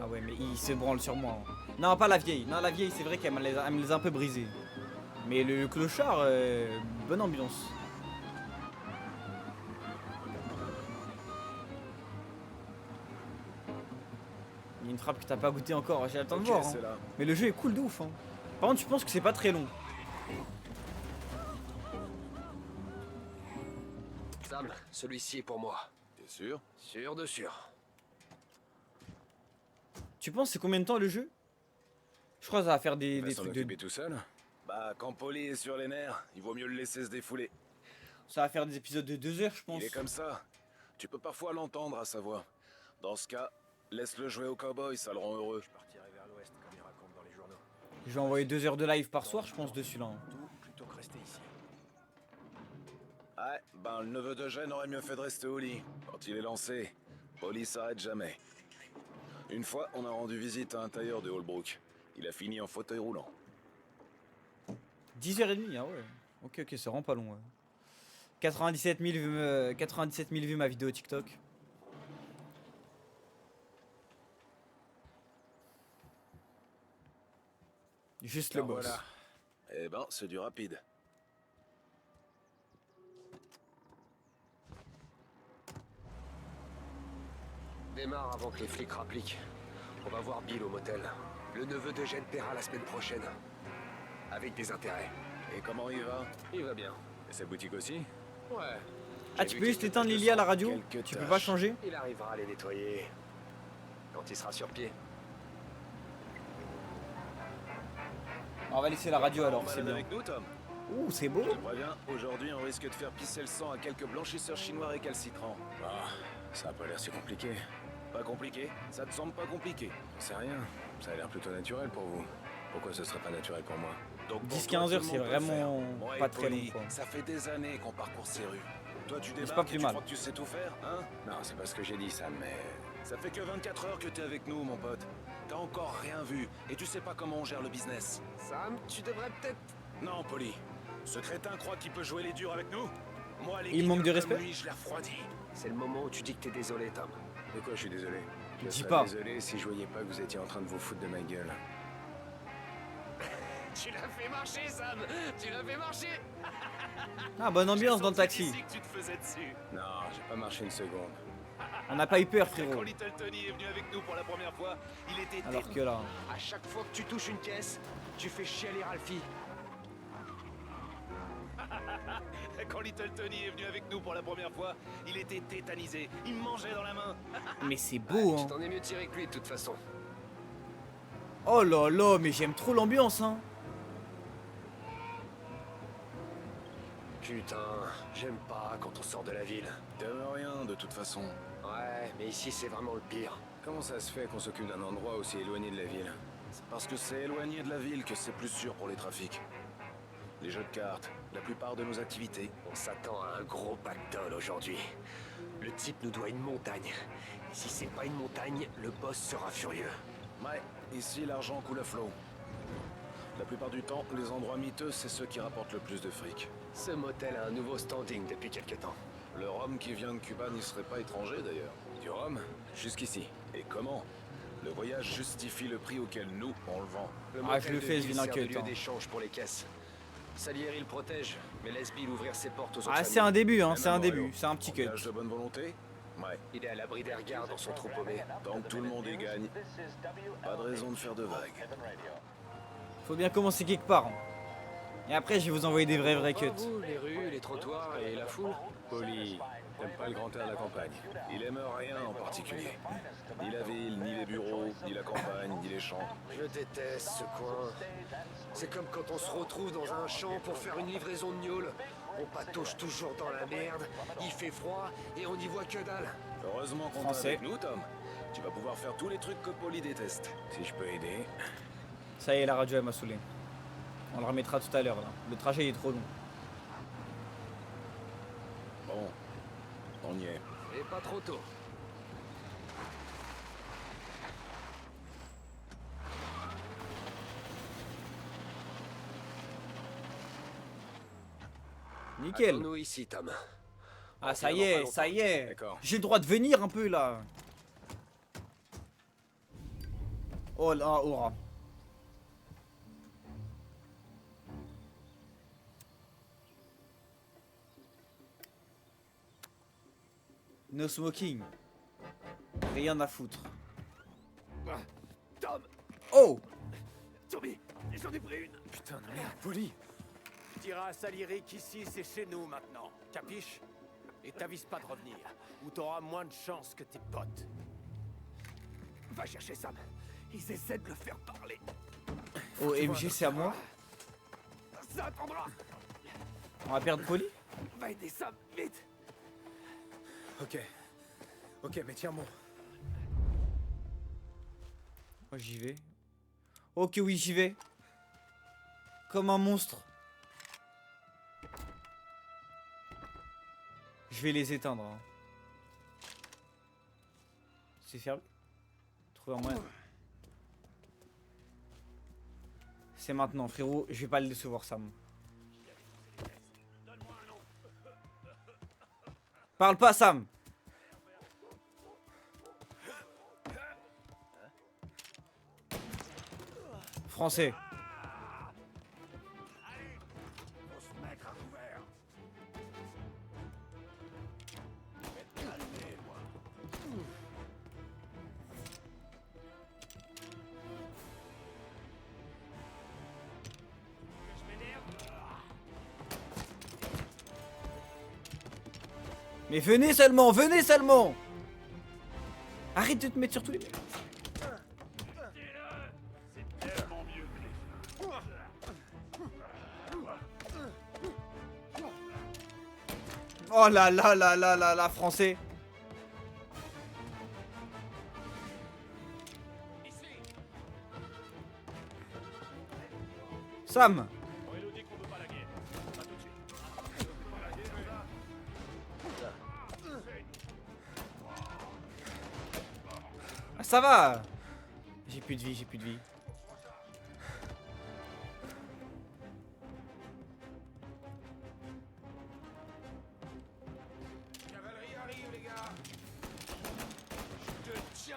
Ah ouais mais il se branle sur moi. Hein. Non pas la vieille, non la vieille c'est vrai qu'elle me les a un peu brisés. Mais le clochard, bonne ambiance. Il y a une frappe que t'as pas goûté encore, j'ai le temps de voir. Hein. Mais le jeu est cool de ouf. Hein. Par contre, je pense que c'est pas très long. Sam, celui-ci est pour moi. T'es sûr? Sûr de sûr. Tu penses c'est combien de temps le jeu? Je crois que ça va faire des trucs de... tout seul? Bah, quand Polly est sur les nerfs, il vaut mieux le laisser se défouler. Ça va faire des épisodes de 2 heures, je pense. Il est comme ça. Tu peux parfois l'entendre à sa voix. Dans ce cas, laisse-le jouer au cowboy, ça le rend heureux. Je partirai vers l'ouest comme il raconte dans les journaux. Je vais envoyer 2 heures de live par soir, je pense, dessus là. Hein. Plutôt que rester ici. Ouais, ben le neveu d'Eugène aurait mieux fait de rester au lit. Quand il est lancé, Polly s'arrête jamais. Une fois, on a rendu visite à un tailleur de Holbrook. Il a fini en fauteuil roulant. 10h30, ah ouais. Ok, ok, c'est vraiment pas long. Ouais. 97 000 vues ma vidéo TikTok. Juste le boss. Voilà. Eh ben, c'est du rapide. Démarre avant que les flics rappliquent. On va voir Bill au motel. Le neveu de Gênes paiera la semaine prochaine. Avec des intérêts. Et comment il va? Il va bien. Et sa boutique aussi? Ouais. Ah, tu peux juste éteindre Lily à la radio? Tu peux pas changer? Il arrivera à les nettoyer. Quand il sera sur pied. On va laisser la radio alors, c'est bien. Avec nous, Tom. Ouh, c'est beau. Je te préviens, aujourd'hui on risque de faire pisser le sang à quelques blanchisseurs chinois récalcitrants. Ah, ça a pas l'air si compliqué. Pas compliqué? Ça te semble pas compliqué? C'est rien. Ça a l'air plutôt naturel pour vous. Pourquoi ce serait pas naturel pour moi? 10-15 heures, c'est vraiment pas très long, quoi. Ça fait des années qu'on parcourt ces rues. Toi, tu c'est débarques pas et plus tu mal. crois que tu sais tout faire, hein? Non, c'est pas ce que j'ai dit, Sam, mais... Ça fait que 24 heures que t'es avec nous, mon pote. T'as encore rien vu, et tu sais pas comment on gère le business. Sam, tu devrais peut-être... Non, Polly. Ce crétin croit qu'il peut jouer les durs avec nous? Moi, les Il manque de geeks comme respect? lui, je les refroidis. C'est le moment où tu dis que t'es désolé, Tom. De quoi je suis désolé? Je Dis serais pas. désolé si je voyais pas que vous étiez en train de vous foutre de ma gueule. Tu l'as fait marcher, Sam. Tu l'as fait marcher. Ah, bonne ambiance dans le taxi. Que tu te faisais dessus. Non, j'ai pas marché une seconde. On n'a pas eu peur, Quand frérot. Little Tony est venu avec nous pour la première fois, il était Alors terrible. que là... À chaque fois que tu touches une caisse, tu fais chialer Ralphie. Quand Little Tony est venu avec nous pour la première fois, il était tétanisé. Il me mangeait dans la main. Mais c'est beau, Tu hein. t'en es mieux tiré que lui de toute façon. Oh là là, mais j'aime trop l'ambiance, hein. Putain, j'aime pas quand on sort de la ville. T'aimes rien de toute façon. Ouais, mais ici c'est vraiment le pire. Comment ça se fait qu'on s'occupe d'un endroit aussi éloigné de la ville? C'est parce que c'est éloigné de la ville que c'est plus sûr pour les trafics. Les jeux de cartes, la plupart de nos activités. On s'attend à un gros pactole aujourd'hui. Le type nous doit une montagne. Et si c'est pas une montagne, le boss sera furieux. Ouais, ici l'argent coule à flot. La plupart du temps, les endroits miteux, c'est ceux qui rapportent le plus de fric. Ce motel a un nouveau standing depuis quelques temps. Le rhum qui vient de Cuba n'y serait pas étranger d'ailleurs. Du rhum? Jusqu'ici. Et comment? Le voyage justifie le prix auquel nous, on le vend. Le Ah, je motel le de fais, ce ville vilain sert de cut, lieu hein. d'échange pour les caisses. Salieri le protège, mais laisse Bill ouvrir ses portes aux autres. Ah, c'est un début, hein, Même c'est un Morello. début. C'est un petit cut. Gage de bonne volonté? Ouais. Il est à l'abri des regards dans son trou paumé. Tant que tout le monde y gagne, pas de raison de faire de vagues. Faut bien commencer quelque part, hein. Et après, je vais vous envoyer des vrais cuts. Vous, les rues, les trottoirs et la foule. Poli, t'aimes pas le grand air de la campagne? Il aime rien en particulier. Ni la ville, ni les bureaux, ni la campagne, ni les champs. Je déteste ce coin. C'est comme quand on se retrouve dans un champ pour faire une livraison de gnôle. On patauge toujours dans la merde, il fait froid et on n'y voit que dalle. Heureusement qu'on est Français. avec nous, Tom. Tu vas pouvoir faire tous les trucs que Polly déteste. Si je peux aider. Ça y est, la radio, elle m'a saoulé. On le remettra tout à l'heure, là. Le trajet, il est trop long. Bon, on y est. Et pas trop tôt. Nickel. Attends-nous ici, Tom. Ah, ça revient y dans pas est, ça y est. D'accord. J'ai le droit de venir un peu, là. Oh là, aura. No smoking. Rien à foutre. Tom! Oh! Tommy, j'en ai pris une! Putain de merde, Poli! Tu diras à Salieri qu'ici c'est chez nous maintenant, capiche? Et t'avises pas de revenir, ou t'auras moins de chance que tes potes. Va chercher Sam, ils essaient de le faire parler. Oh, MG, c'est à moi. Ça attendra! On va perdre Polly? Va aider Sam, vite! Ok. Ok, mais tiens bon. Oh, j'y vais. Ok, oui, j'y vais. Comme un monstre. Je vais les éteindre, hein. C'est fermé. Trouver un moyen. C'est maintenant, frérot. Je vais pas le décevoir, Sam. Parle pas, Sam. Français. Faut se mettre à couvert. Mais venez seulement, venez seulement. Arrête de te mettre sur tous les... Oh là là là là là là, français. Sam. Ah, ça va. J'ai plus de vie, j'ai plus de vie. Cavalerie arrive, les gars. Je te tiens.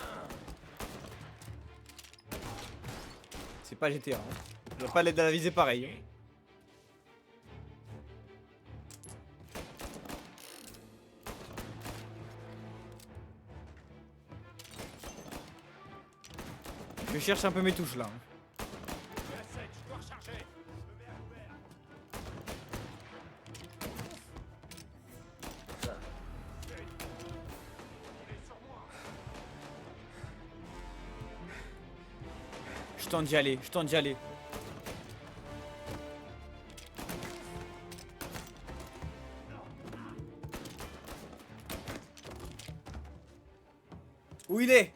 C'est pas GTA. Hein. Je vais pas l'aide à la visée pareil. Hein. Je cherche un peu mes touches là. Je tente d'y aller, je tente d'y aller. Où il est?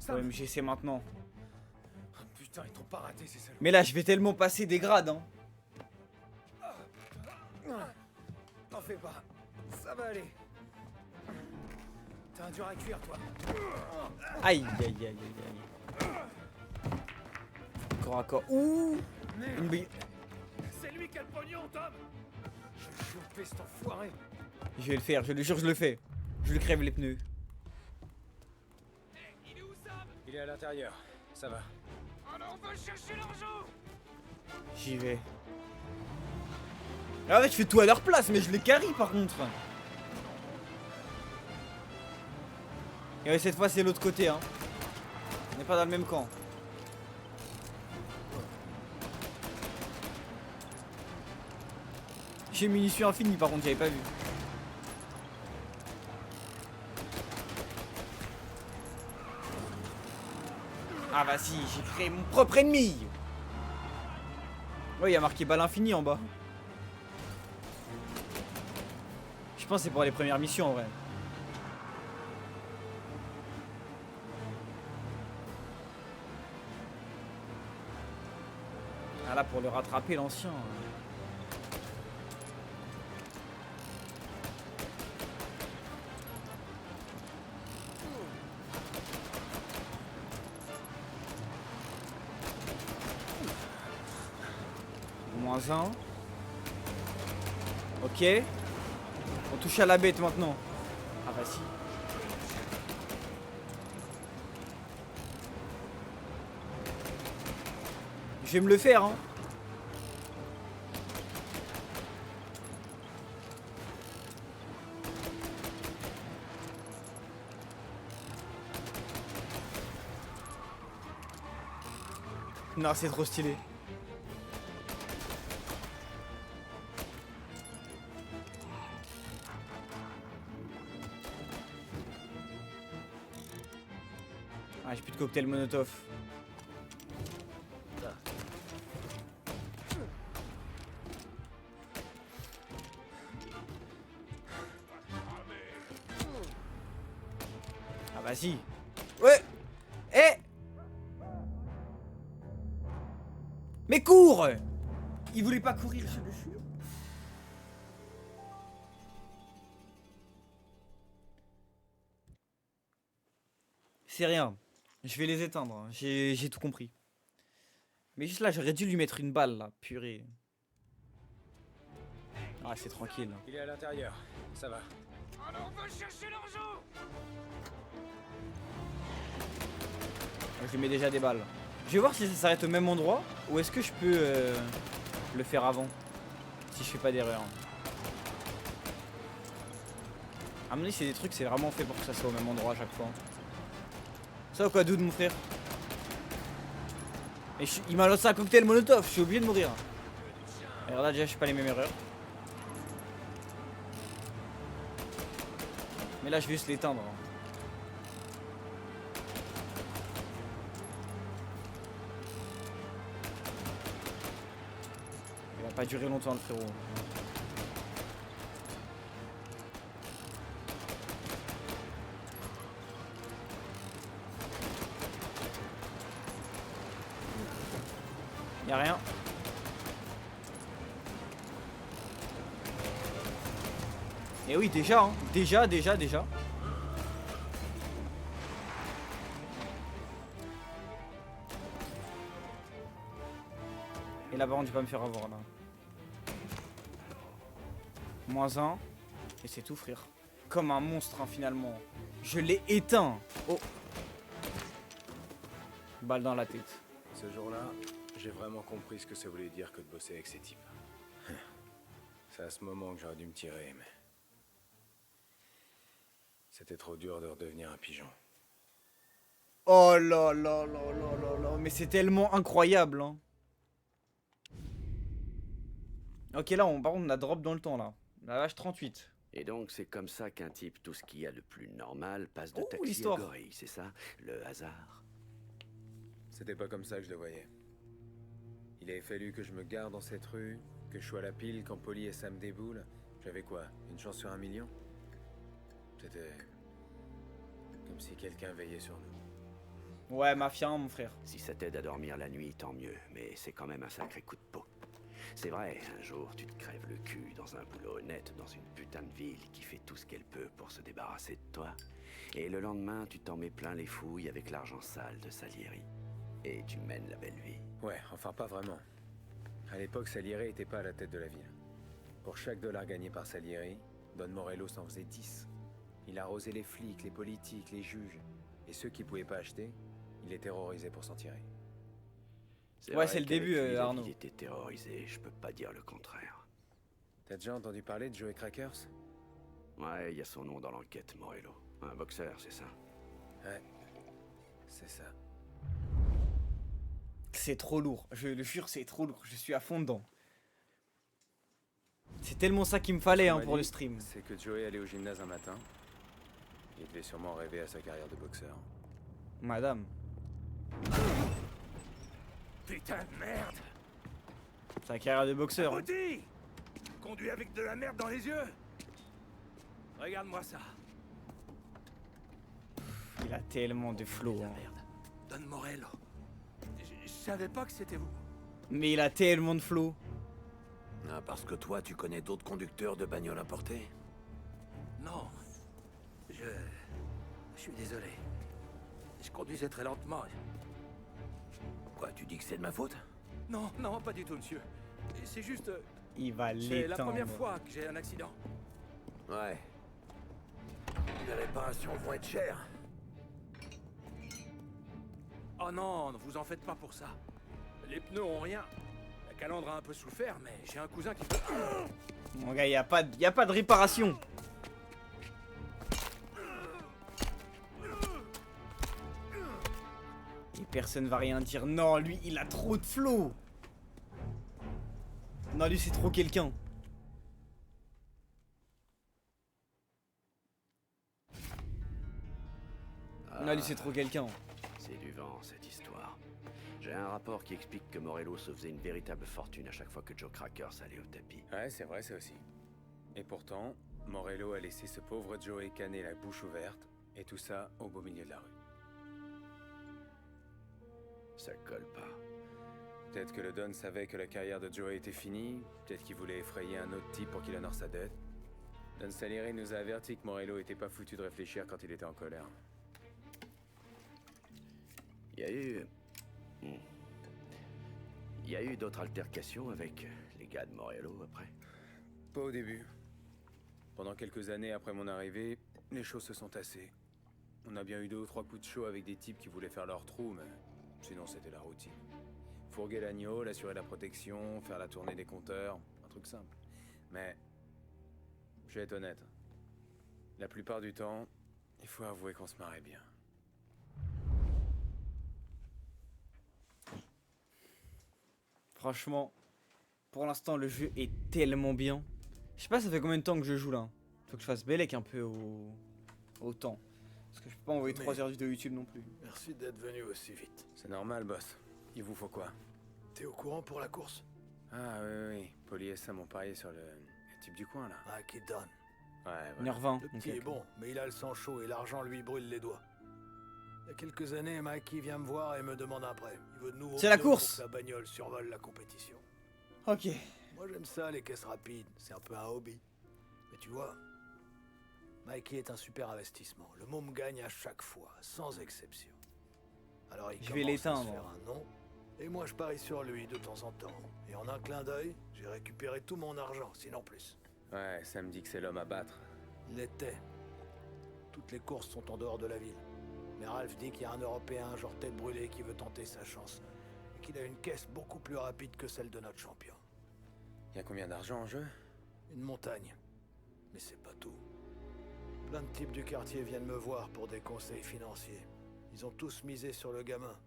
OMG, c'est maintenant. Putain, ils t'ont pas raté, c'est ça. Mais là, je vais tellement passer des grades, hein. T'en fais pas, ça va aller. T'as un dur à cuire, toi. Aïe, aïe, aïe, aïe, aïe. Corps à corps. Ouh. Une bille. C'est lui qui a le pognon, Tom. Je vais choper cet enfoiré. Je vais le faire, je le jure, je le fais. Je lui crève les pneus. Il est à l'intérieur, ça va. Alors on va chercher l'argent. J'y vais. Ah ouais, je fais tout à leur place, mais je les carry par contre. Et ouais, cette fois c'est l'autre côté, hein. On n'est pas dans le même camp. J'ai munitions infinies par contre, j'avais pas vu. Ah bah si, j'ai créé mon propre ennemi. Ouais, il y a marqué balle infinie en bas. Je pense que c'est pour les premières missions en vrai. Ah là, pour le rattraper l'ancien. Moins un. Ok. On touche à la bête maintenant. Ah bah si. Je vais me le faire, hein. Non, c'est trop stylé. Ah, j'ai plus de cocktail Molotov. Ah bah si. Ouais. Eh. Mais cours. Il voulait pas courir, je le jure. C'est rien. Je vais les éteindre. J'ai tout compris. Mais juste là, j'aurais dû lui mettre une balle, là. Purée. Ah, c'est tranquille. Il est à l'intérieur, ça va. Alors on va chercher l'argent. Je lui mets déjà des balles. Je vais voir si ça s'arrête au même endroit. Ou est-ce que je peux le faire avant. Si je fais pas d'erreur. À mon avis, c'est des trucs, c'est vraiment fait pour que ça soit au même endroit à chaque fois. Ça ou quoi, Dude, mon frère? Et il m'a lancé un cocktail Molotov, je suis obligé de mourir. Et là, déjà, je fais pas les mêmes erreurs. Mais là, je vais juste l'éteindre. Il va pas durer longtemps, le frérot. Y'a rien. Et oui, déjà, hein. Déjà. Et là, par contre, je vais pas me faire avoir, là. Moins un. Et c'est tout, frère. Comme un monstre, hein, finalement. Je l'ai éteint. Oh. Balle dans la tête. Ce jour-là, j'ai vraiment compris ce que ça voulait dire que de bosser avec ces types. C'est à ce moment que j'aurais dû me tirer, mais... C'était trop dur de redevenir un pigeon. Oh là là là là là là, mais c'est tellement incroyable, hein. Ok, là, par contre, on a drop dans le temps, là. La vache 38. Et donc, c'est comme ça qu'un type, tout ce qu'il y a de plus normal, passe de Oh, taxi à l'histoire. gorille, c'est ça? Le hasard. C'était pas comme ça que je le voyais. Il avait fallu que je me garde dans cette rue, que je sois à la pile quand Polly et Sam déboulent. J'avais quoi? Une chance sur 1 million? C'était... comme si quelqu'un veillait sur nous. Ouais, mafia, hein, mon frère. Si ça t'aide à dormir la nuit, tant mieux, mais c'est quand même un sacré coup de peau. C'est vrai, un jour tu te crèves le cul dans un boulot honnête, dans une putain de ville qui fait tout ce qu'elle peut pour se débarrasser de toi. Et le lendemain, tu t'en mets plein les fouilles avec l'argent sale de Salieri. Et tu mènes la belle vie. Ouais, enfin pas vraiment. À l'époque, Salieri était pas à la tête de la ville. Pour chaque dollar gagné par Salieri, Don Morello s'en faisait 10. Il arrosait les flics, les politiques, les juges. Et ceux qui pouvaient pas acheter, il les terrorisait pour s'en tirer. Ouais, c'est le début, Arnaud. Il était terrorisé, je peux pas dire le contraire. T'as déjà entendu parler de Joey Crackers? Ouais, il y a son nom dans l'enquête, Morello. Un boxeur, c'est ça? Ouais, c'est ça. C'est trop lourd, je le jure, c'est trop lourd. Je suis à fond dedans. C'est tellement ça qu'il me fallait, hein, pour le stream. C'est que Joey allait au gymnase un matin. Il devait sûrement rêver à sa carrière de boxeur. Madame. Putain de merde! Sa carrière de boxeur. Hein. Abruti! Conduit avec de la merde dans les yeux! Regarde-moi ça. Il a tellement de flow. Hein. Don Morello. Je savais pas que c'était vous. Mais il a tellement de flow. Ah, parce que toi, tu connais d'autres conducteurs de bagnoles importées? Non. Je suis désolé. Je conduisais très lentement. Quoi, tu dis que c'est de ma faute? Non, non, pas du tout, monsieur. C'est juste... Il va l'éteindre. C'est la première fois que j'ai un accident. Ouais. Les réparations vont être chères. Oh non, ne vous en faites pas pour ça. Les pneus ont rien. La calandre a un peu souffert, mais j'ai un cousin qui peut... Mon gars, y a pas de réparation. Et personne va rien dire. Non, lui, il a trop de flow. Non, lui, c'est trop quelqu'un. Non, lui, c'est trop quelqu'un. C'est du vent, cette histoire. J'ai un rapport qui explique que Morello se faisait une véritable fortune à chaque fois que Joe Crackers allait au tapis. Ouais, c'est vrai, ça aussi. Et pourtant, Morello a laissé ce pauvre Joey canner la bouche ouverte, et tout ça au beau milieu de la rue. Ça colle pas. Peut-être que le Don savait que la carrière de Joey était finie, peut-être qu'il voulait effrayer un autre type pour qu'il honore sa dette. Don Salieri nous a averti que Morello était pas foutu de réfléchir quand il était en colère. Il y a eu d'autres altercations avec les gars de Morello après? Pas au début. Pendant quelques années après mon arrivée, les choses se sont tassées. On a bien eu 2 ou 3 coups de chaud avec des types qui voulaient faire leur trou, mais sinon c'était la routine. Fourguer l'agneau, l'assurer la protection, faire la tournée des compteurs, un truc simple. Mais, je vais être honnête, la plupart du temps, il faut avouer qu'on se marrait bien. Franchement, pour l'instant, le jeu est tellement bien. Je sais pas, ça fait combien de temps que je joue là. Faut que je fasse Bellec un peu au temps. Parce que je peux pas envoyer 3 heures de vidéo YouTube non plus. Merci d'être venu aussi vite. C'est normal, boss. Il vous faut quoi? T'es au courant pour la course? Ah oui. Polly et Sam ont parié sur le type du coin là. Ah, qui donne. Ouais, voilà. 1h20. Le petit est bon, mais il a le sang chaud et l'argent lui brûle les doigts. Il y a quelques années, Mikey vient me voir et me demande un prêt. Il veut de nouveau C'est la pneus course. pour que la bagnole survole la compétition. Ok. Moi j'aime ça, les caisses rapides. C'est un peu un hobby. Mais tu vois, Mikey est un super investissement. Le môme gagne à chaque fois, sans exception. Alors il Je vais commence à l'éteindre. se faire un nom. Et moi je parie sur lui de temps en temps. Et en un clin d'œil, j'ai récupéré tout mon argent, sinon plus. Ouais, ça me dit que c'est l'homme à battre. Il l'était. Toutes les courses sont en dehors de la ville. Mais Ralph dit qu'il y a un Européen, genre tête brûlée, qui veut tenter sa chance. Et qu'il a une caisse beaucoup plus rapide que celle de notre champion. Y a combien d'argent en jeu? Une montagne. Mais c'est pas tout. Plein de types du quartier viennent me voir pour des conseils financiers. Ils ont tous misé sur le gamin.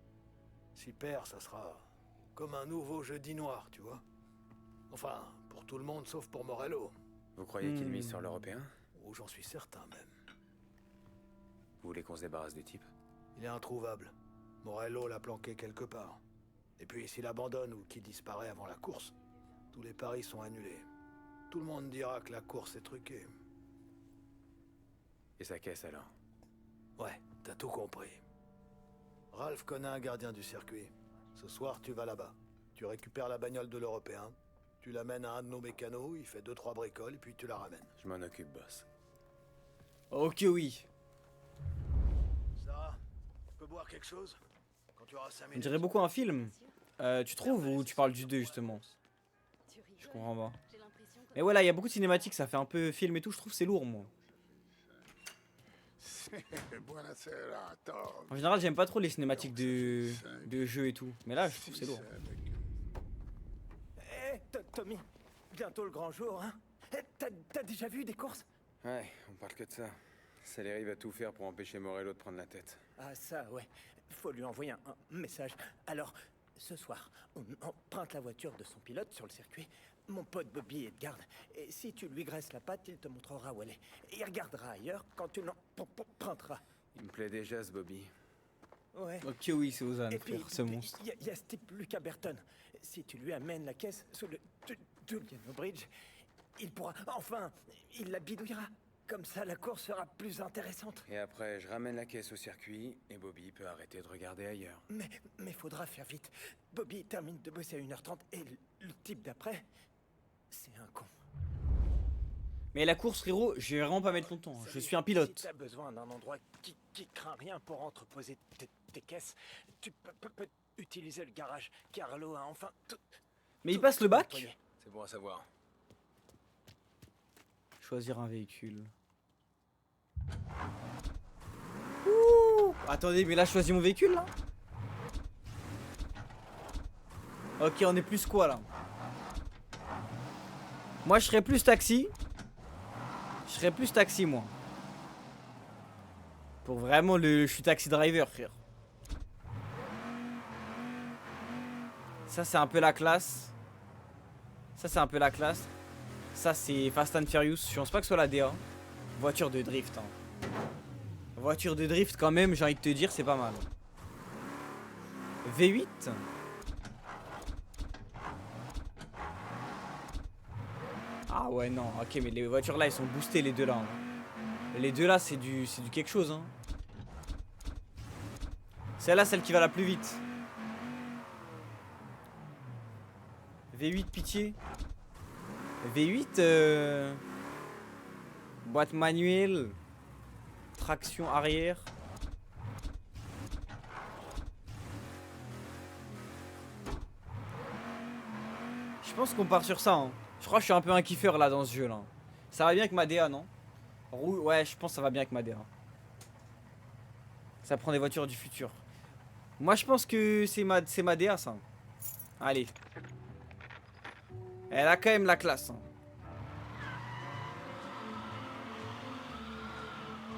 S'il perd, ça sera comme un nouveau jeudi noir, tu vois. Enfin, pour tout le monde sauf pour Morello. Vous croyez qu'il mise sur l'Européen? Oh, j'en suis certain même. Vous voulez qu'on se débarrasse du type? Il est introuvable. Morello l'a planqué quelque part. Et puis s'il abandonne ou qu'il disparaît avant la course, tous les paris sont annulés. Tout le monde dira que la course est truquée. Et sa caisse alors? Ouais, t'as tout compris. Ralph connaît un gardien du circuit. Ce soir, tu vas là-bas. Tu récupères la bagnole de l'Européen, tu l'amènes à un de nos mécanos, il fait 2-3 bricoles, et puis tu la ramènes. Je m'en occupe, boss. Ok, oui. Sarah, tu peux boire quelque chose? Quand tu auras 5 On minutes. dirait beaucoup un film. Tu trouves ou tu parles du 2 justement? Je comprends pas. Mais voilà, il y a beaucoup de cinématiques, ça fait un peu film et tout, je trouve c'est lourd moi. Buonasera, Tom. En général, j'aime pas trop les cinématiques de jeux et tout, mais là je trouve c'est lourd. Hé, Tommy, bientôt le grand jour, hein? T'as déjà vu des courses? Ouais, on parle que de ça. Salieri va tout faire pour empêcher Morello de prendre la tête. Ah ça, ouais. Faut lui envoyer un message. Alors, ce soir, on emprunte la voiture de son pilote sur le circuit. Mon pote Bobby est de garde. Et si tu lui graisses la patte, il te montrera où elle est. Et il regardera ailleurs quand tu l'emprunteras. Il me plaît déjà ce Bobby. Ouais. Ok, oui, c'est Ozan, Et puis, frère, ce monstre. il y a ce type Lucas Burton. Si tu lui amènes la caisse sous le Giuliano Bridge, il pourra... Enfin, il la bidouillera. Comme ça, la course sera plus intéressante. Et après, je ramène la caisse au circuit et Bobby peut arrêter de regarder ailleurs. Mais faudra faire vite. Bobby termine de bosser à 1h30 et le type d'après, c'est un con. Mais la course, frérot, je vais vraiment pas mettre longtemps. Je suis un pilote. Si t'as besoin d'un endroit qui craint rien pour entreposer tes caisses, tu peux utiliser le garage. Carlo a enfin tout... Mais il passe le bac? C'est bon à savoir. Choisir un véhicule. Ouh. Attendez, mais là je choisis mon véhicule là? Ok, on est plus quoi là? Moi je serais plus taxi. Je serais plus taxi moi. Pour vraiment je suis taxi driver, frère. Ça c'est un peu la classe. Ça c'est un peu la classe. Ça c'est Fast and Furious. Je pense pas que ce soit la DA. Voiture de drift. Hein. Voiture de drift quand même, j'ai envie de te dire, c'est pas mal. V8. Ah ouais non, ok mais les voitures là elles sont boostées les deux là. Hein. Les deux là c'est du quelque chose hein. Celle-là, celle qui va la plus vite. V8 pitié. V8 boîte manuelle. Traction arrière. Je pense qu'on part sur ça hein. Je crois que je suis un peu un kiffeur là dans ce jeu là. Ça va bien avec ma DA non? Ouais je pense que ça va bien avec ma DA. Ça prend des voitures du futur. Moi je pense que c'est ma DA ça. Allez. Elle a quand même la classe. Hein.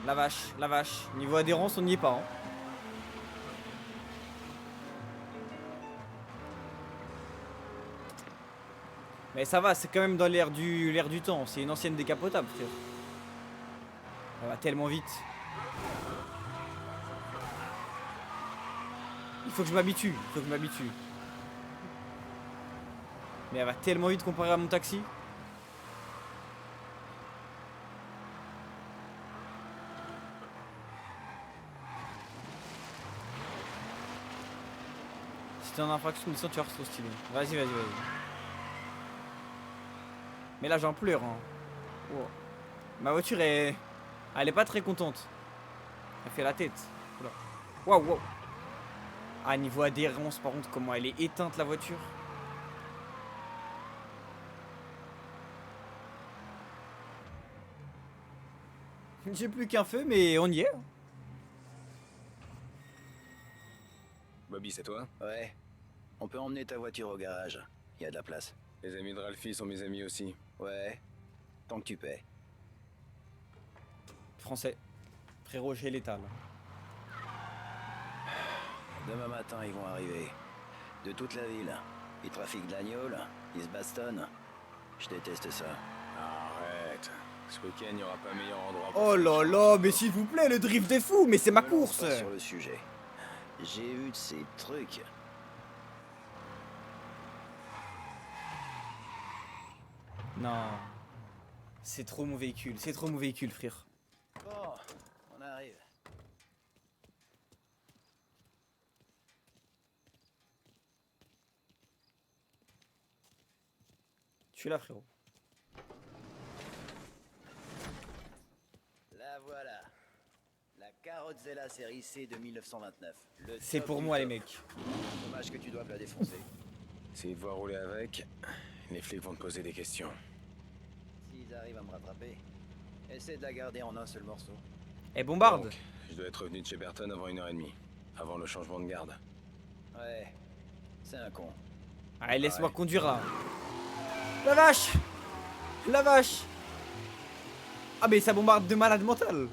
La vache, la vache. Niveau adhérence, on n'y est pas. Hein. Mais ça va, c'est quand même dans l'air du temps. C'est une ancienne décapotable, frère. Ça va tellement vite. Il faut que je m'habitue. Il faut que je m'habitue. Mais elle va tellement vite comparé à mon taxi. Si t'es en infraction, tu vas trop stylé. Vas-y, vas-y, vas-y. Mais là, j'en pleure. Hein. Wow. Ma voiture, elle est pas très contente. Elle fait la tête. Waouh, waouh. Ah, niveau adhérence, par contre, comment elle est éteinte, la voiture. J'ai plus qu'un feu, mais on y est. Bobby, c'est toi? Ouais. On peut emmener ta voiture au garage. Il y a de la place. Les amis de Ralphie sont mes amis aussi. Ouais. Tant que tu paies. Français. Frérot, j'ai l'étal. Demain matin, ils vont arriver. De toute la ville. Ils trafiquent de l'agneau, ils se bastonnent. Je déteste ça. Arrête. Ce week-end, il n'y aura pas meilleur endroit. Oh là là, mais s'il vous plaît, le drift des fous, mais c'est ma Ne me lance course. pas sur le sujet. J'ai vu de ces trucs. Non. C'est trop mon véhicule, frère. Bon, on arrive. Je suis là, frérot. La voilà. La Carotzella série C de 1929. C'est top pour du moi, top. les mecs. Dommage que tu doives la défoncer. S'ils te voient rouler avec, les flics vont te poser des questions. S'ils arrivent à me rattraper, essaie de la garder en un seul morceau. Et bombarde. Donc, je dois être revenu de chez Burton avant 1h30. Avant le changement de garde. Ouais, c'est un con. Allez, laisse-moi conduire là. La vache. La vache. Ah mais ça bombarde de malade mental.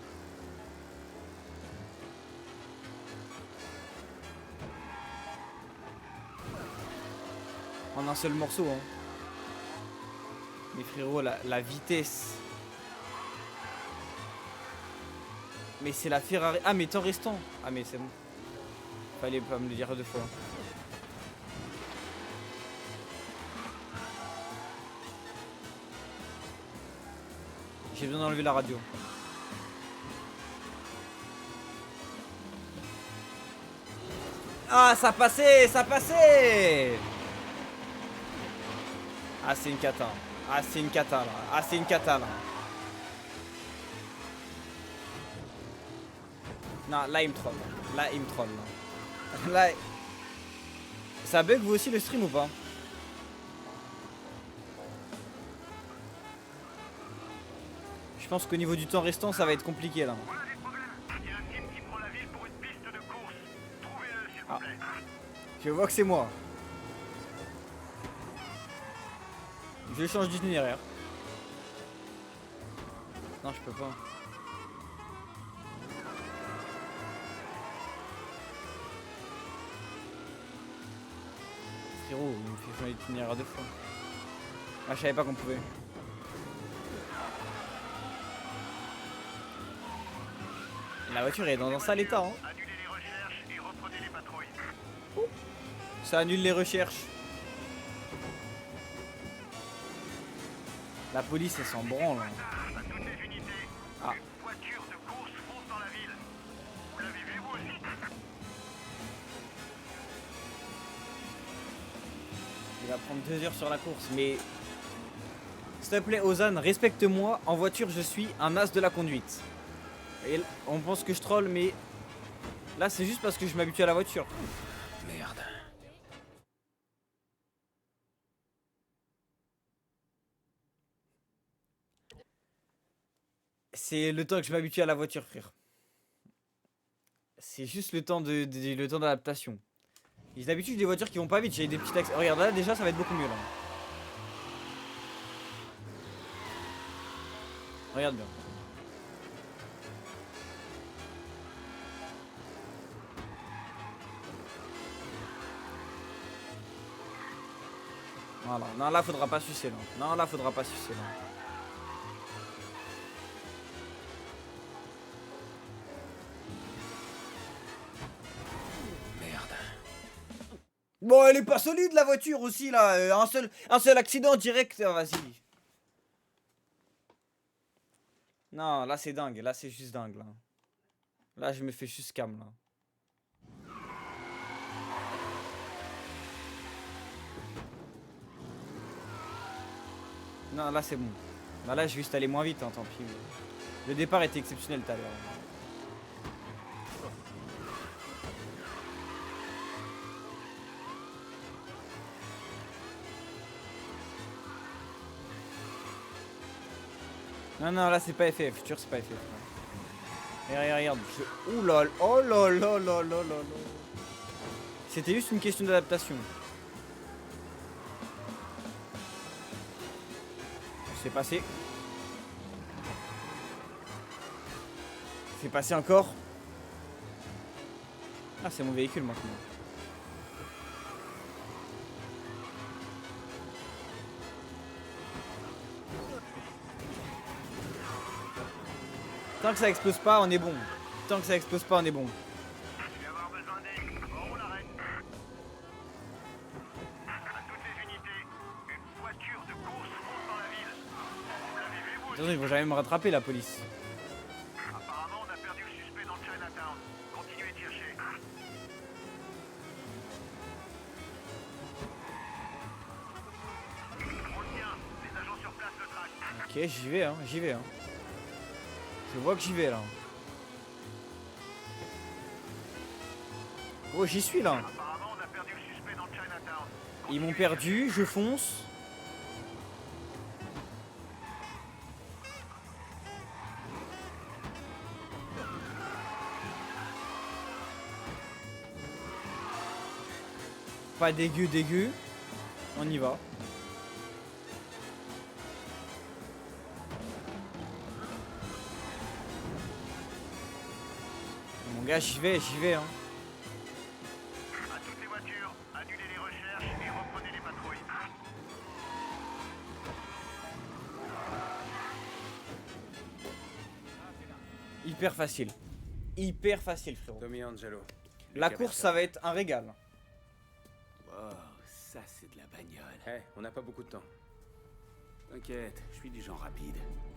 En un seul morceau, hein. Mais frérot, la vitesse. Mais c'est la Ferrari. Ah mais temps restant. Ah mais c'est bon. Fallait pas me le dire deux fois. J'ai besoin d'enlever la radio. Ah, ça passait, ça passait. Ah, c'est une cata. Ah, c'est une cata là. Ah, c'est une cata là. Non, là il me troll. Là il me troll. Là. Ça bug vous aussi le stream ou pas? Je pense qu'au niveau du temps restant, ça va être compliqué là. Ah. Je vois que c'est moi. Je change d'itinéraire. Non, je peux pas. Frérot, il me fait changer d'itinéraire deux fois. Ah, je savais pas qu'on pouvait. La voiture est dans un sale état, hein. Ça annule les recherches. La police, elle s'en branle. Ah. Il va prendre 2 heures sur la course, mais... S'il te plaît, Ozan, respecte-moi. En voiture, je suis un as de la conduite. Et on pense que je troll, mais... Là, c'est juste parce que je m'habitue à la voiture. Merde. C'est le temps que je m'habitue à la voiture, frère. C'est juste le temps le temps d'adaptation. Et d'habitude, j'ai des voitures qui vont pas vite. J'ai des petits accès. Regarde, là, déjà, ça va être beaucoup mieux, là. Regarde bien. Voilà. Non, là, faudra pas sucer, là. Non, là, faudra pas sucer, là. Bon, elle est pas solide la voiture aussi là. Un seul accident direct. Vas-y. Non, là c'est dingue. Là c'est juste dingue là. Là je me fais juste cam là. Non, là c'est bon. Là je vais juste aller moins vite, hein, tant pis. Le départ était exceptionnel tout à l'heure. Non, non, là c'est pas FF, je te jure c'est pas FF. Regarde, ouh là, oh là là là là là. C'était juste une question d'adaptation. C'est passé. Fais passer encore. Ah, c'est mon véhicule maintenant. Tant que ça explose pas, on est bon. Tant que ça explose pas, on est bon. Je vais avoir besoin d'aide. On l'arrête. À toutes les unités, une voiture de course monte dans la ville. Vous l'avez vu, vous? Attention, ils vont jamais me rattraper, la police. Apparemment, on a perdu le suspect dans Chinatown. Continuez de chercher. On le tient. Les agents sur place le traquent. Ok, j'y vais, hein, j'y vais. Hein. Je vois que j'y vais là. Oh, j'y suis là. Apparemment, on a perdu le suspect dans Chinatown. Ils m'ont perdu, je fonce. Pas dégueu, dégueu. On y va. Mon gars, j'y vais, hein. À toutes les voitures, annulez les recherches et reprenez les patrouilles. Hyper facile. Hyper facile, frérot. Tommy Angelo. La course, ça va être un régal. Wow, ça c'est de la bagnole. Eh, on n'a pas beaucoup de temps. T'inquiète, je suis du genre rapide.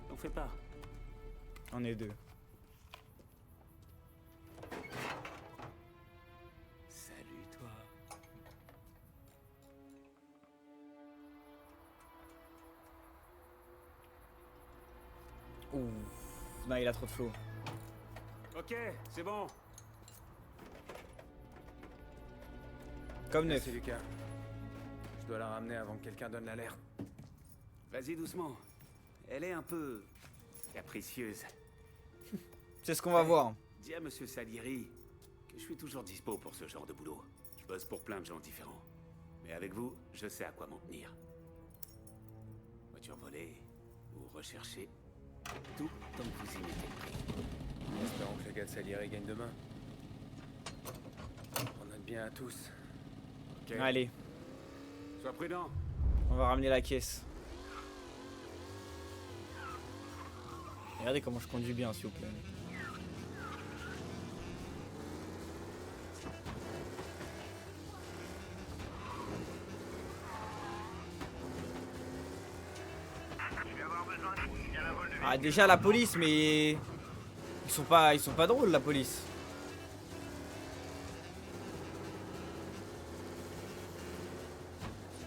T'en fais pas. On est deux. Salut toi. Ouh. Non, il a trop de flow. Ok, c'est bon. Comme neuf. Merci Lucas. Je dois la ramener avant que quelqu'un donne l'alerte. Vas-y doucement. Elle est un peu capricieuse. C'est ce qu'on va voir. Dis à Monsieur Salieri que je suis toujours dispo pour ce genre de boulot. Je bosse pour plein de gens différents. Mais avec vous, je sais à quoi m'en tenir. Voiture volée, ou recherchée, tout tant que vous y mettez le prix. Espérons que les gars de Salieri gagnent demain. On note bien à tous. Ok. Allez, Sois prudent. on va ramener la caisse. Regardez comment je conduis bien, s'il vous plaît. Je vais avoir besoin il y a la vol de Ah, déjà la police, mais ils sont pas drôles, la police.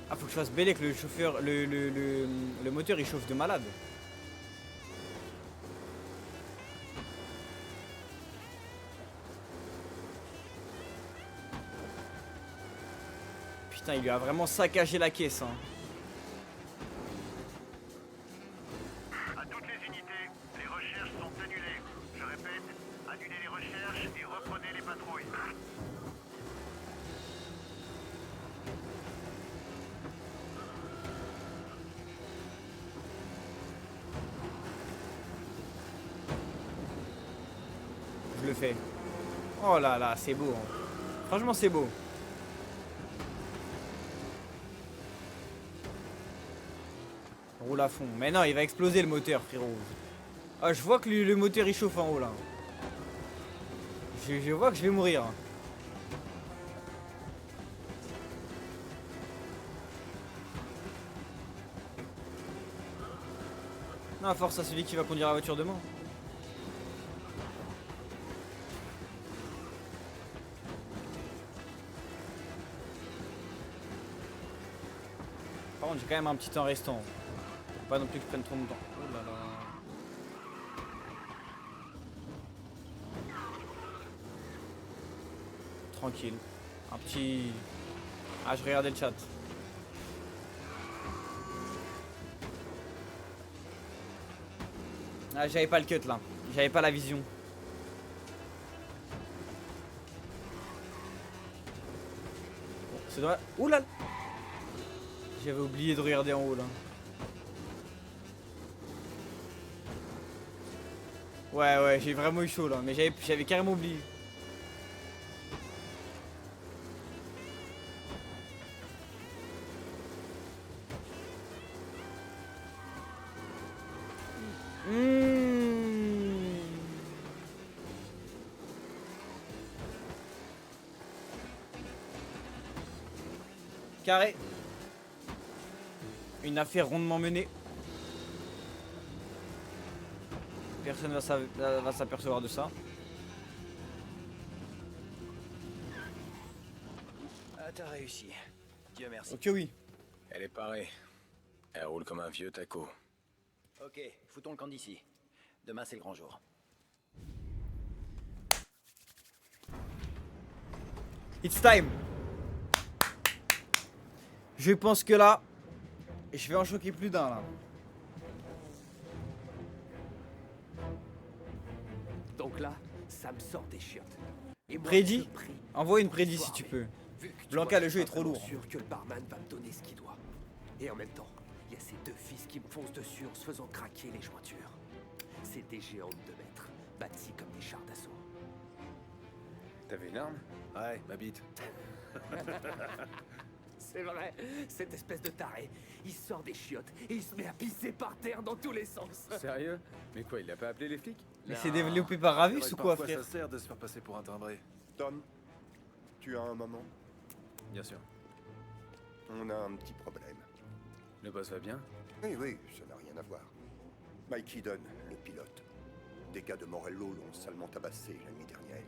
Ah, faut que je fasse bêler que le chauffeur, le moteur il chauffe de malade. Putain, il lui a vraiment saccagé la caisse, hein. À toutes les unités, les recherches sont annulées. Je répète, annulez les recherches et reprenez les patrouilles. Je le fais. Oh là là, c'est beau, hein. Franchement, c'est beau. Roule à fond. Mais non, il va exploser le moteur, frérot. Ah, je vois que le moteur il chauffe en haut là. Je vois que je vais mourir. Non, force à celui qui va conduire la voiture demain. Par contre, j'ai quand même un petit temps restant. Faut pas non plus que je prenne trop longtemps. Oh là là. Tranquille. Un petit... Ah, je regardais le chat. Ah, j'avais pas le cut là. J'avais pas la vision. Bon, c'est dommage. Ouh là. J'avais oublié de regarder en haut là. Ouais, j'ai vraiment eu chaud là, mais j'avais carrément oublié. Carré. Une affaire rondement menée. Personne va s'apercevoir de ça. Ah, t'as réussi. Dieu merci. Ok, oui. Elle est parée. Elle roule comme un vieux taco. Ok, foutons le camp d'ici. Demain, c'est le grand jour. It's time. Je pense que là, je vais en choquer plus d'un là. Donc là, ça me sort des chiottes. Et moi, Prédit. je prie Envoie une pour prédit une si tu soirée. peux. Vu que tu Blanca, vois, le je jeu suis est trop vraiment lourd. sûr que le barman va me donner ce qu'il doit. Et en même temps, il y a ces deux fils qui me foncent dessus en se faisant craquer les jointures. C'est des géants de 2 mètres, bâtis comme des chars d'assaut. T'avais une arme? Ouais. Ma bite. C'est vrai, cette espèce de taré, il sort des chiottes et il se met à pisser par terre dans tous les sens. Sérieux? Mais quoi, il a pas appelé les flics? Mais c'est développé par Ravus ou quoi, Parfois, frère? ça sert de se faire passer pour un timbré. Tom, tu as un moment? Bien sûr. On a un petit problème. Le boss va bien? Oui, ça n'a rien à voir. Mike Eden, le pilote. Des gars de Morello l'ont salement tabassé la nuit dernière.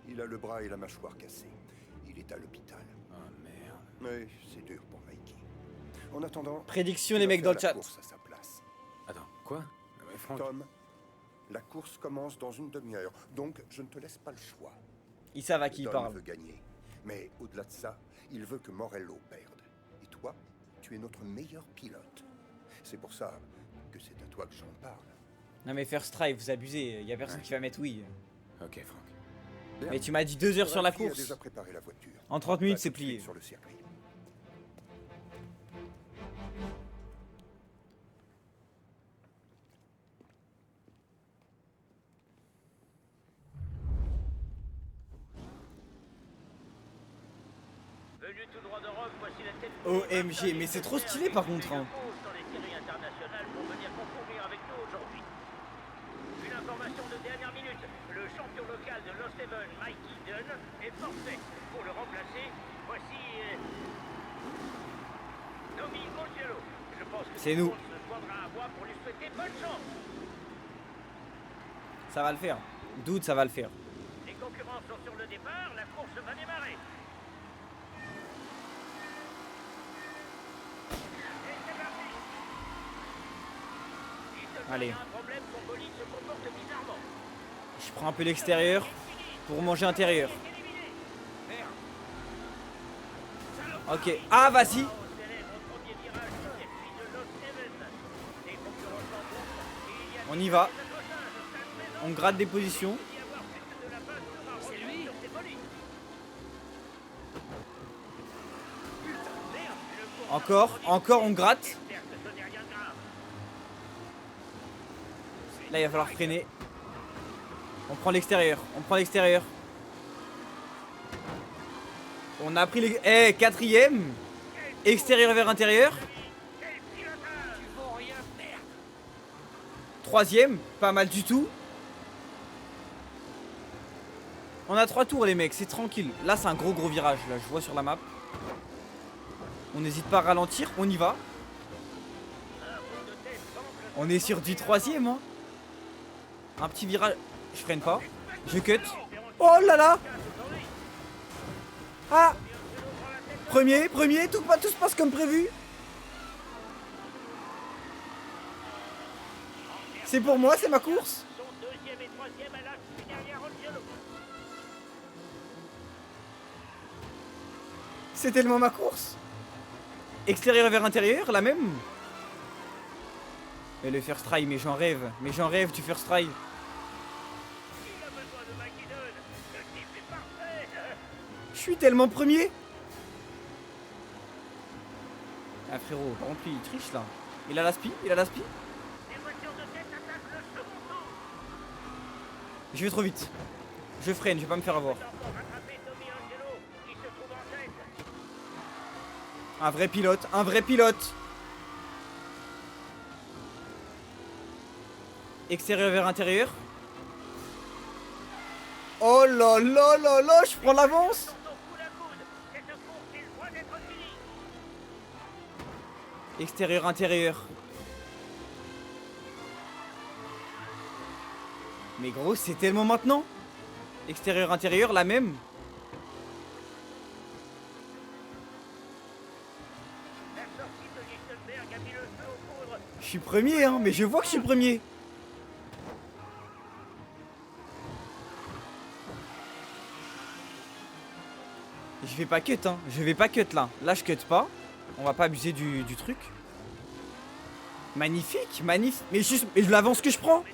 Il a le bras et la mâchoire cassés. Il est à l'hôpital. Oh merde. Oui, c'est dur pour Mikey. En attendant... Prédiction, il les va mecs faire dans le la chat. course à sa place. Attends, quoi? Mais Franck... Tom, la course commence dans une demi-heure, donc je ne te laisse pas le choix. Ils savent à qui il Tom parle. veut gagner, mais au-delà de ça, il veut que Morello perde. Et toi, tu es notre meilleur pilote. C'est pour ça que c'est à toi que j'en parle. Non mais First Try, vous abusez. Y a personne qui va mettre oui. Ok, Franck. Mais tu m'as dit 2 heures sur la Ralphie a course. déjà préparé la voiture. En 30 minutes, Va c'est tout de suite plié. sur le circuit. Venu tout droit d'Europe, voici la tête. OMG, mais c'est trop stylé par contre. Hein. Dans les séries internationales pour venir concourir avec nous aujourd'hui. Une information de dernière minute. Le champion local de Lost Haven, Mike Eden, est forfait. Pour le remplacer, voici Tommy Congello. Je pense que C'est tout le nous. monde se joindra à moi pour lui souhaiter bonne chance. Ça va le faire. Doute, ça va le faire. Les concurrents sont sur le départ, la course va démarrer. Allez. Un problème, son bolide se comporte bizarrement. Je prends un peu l'extérieur pour manger intérieur. Ok. Ah, vas-y. On y va. On gratte des positions. Encore on gratte. Là, il va falloir freiner. On prend l'extérieur. On a pris les... Eh, 4ème. Extérieur vers intérieur. 3ème. Pas mal du tout. On a 3 tours, les mecs. C'est tranquille. Là, c'est un gros virage. Là, je vois sur la map. On n'hésite pas à ralentir. On y va. On est sur du 3ème, hein. Un petit virage. Je freine pas. Je cut. Oh là là. Ah. Premier. Tout se passe comme prévu. C'est pour moi, c'est ma course. C'est tellement ma course. Extérieur vers intérieur, la même. Mais le first try, mais j'en rêve du first try. Je suis tellement premier. Ah frérot, par contre lui il triche là. Il a l'aspi. Je vais trop vite. Je freine, je vais pas me faire avoir. Un vrai pilote, un vrai pilote. Extérieur vers intérieur. Oh là là là là, je prends l'avance. Extérieur, intérieur. Mais gros, c'est tellement maintenant. Extérieur, intérieur, la même. Je suis premier, hein, mais je vois que je suis premier. Je vais pas cut, hein. Je vais pas cut là. Là, je cut pas. On va pas abuser du truc. Magnifique, magnifique. Mais je l'avance que je prends.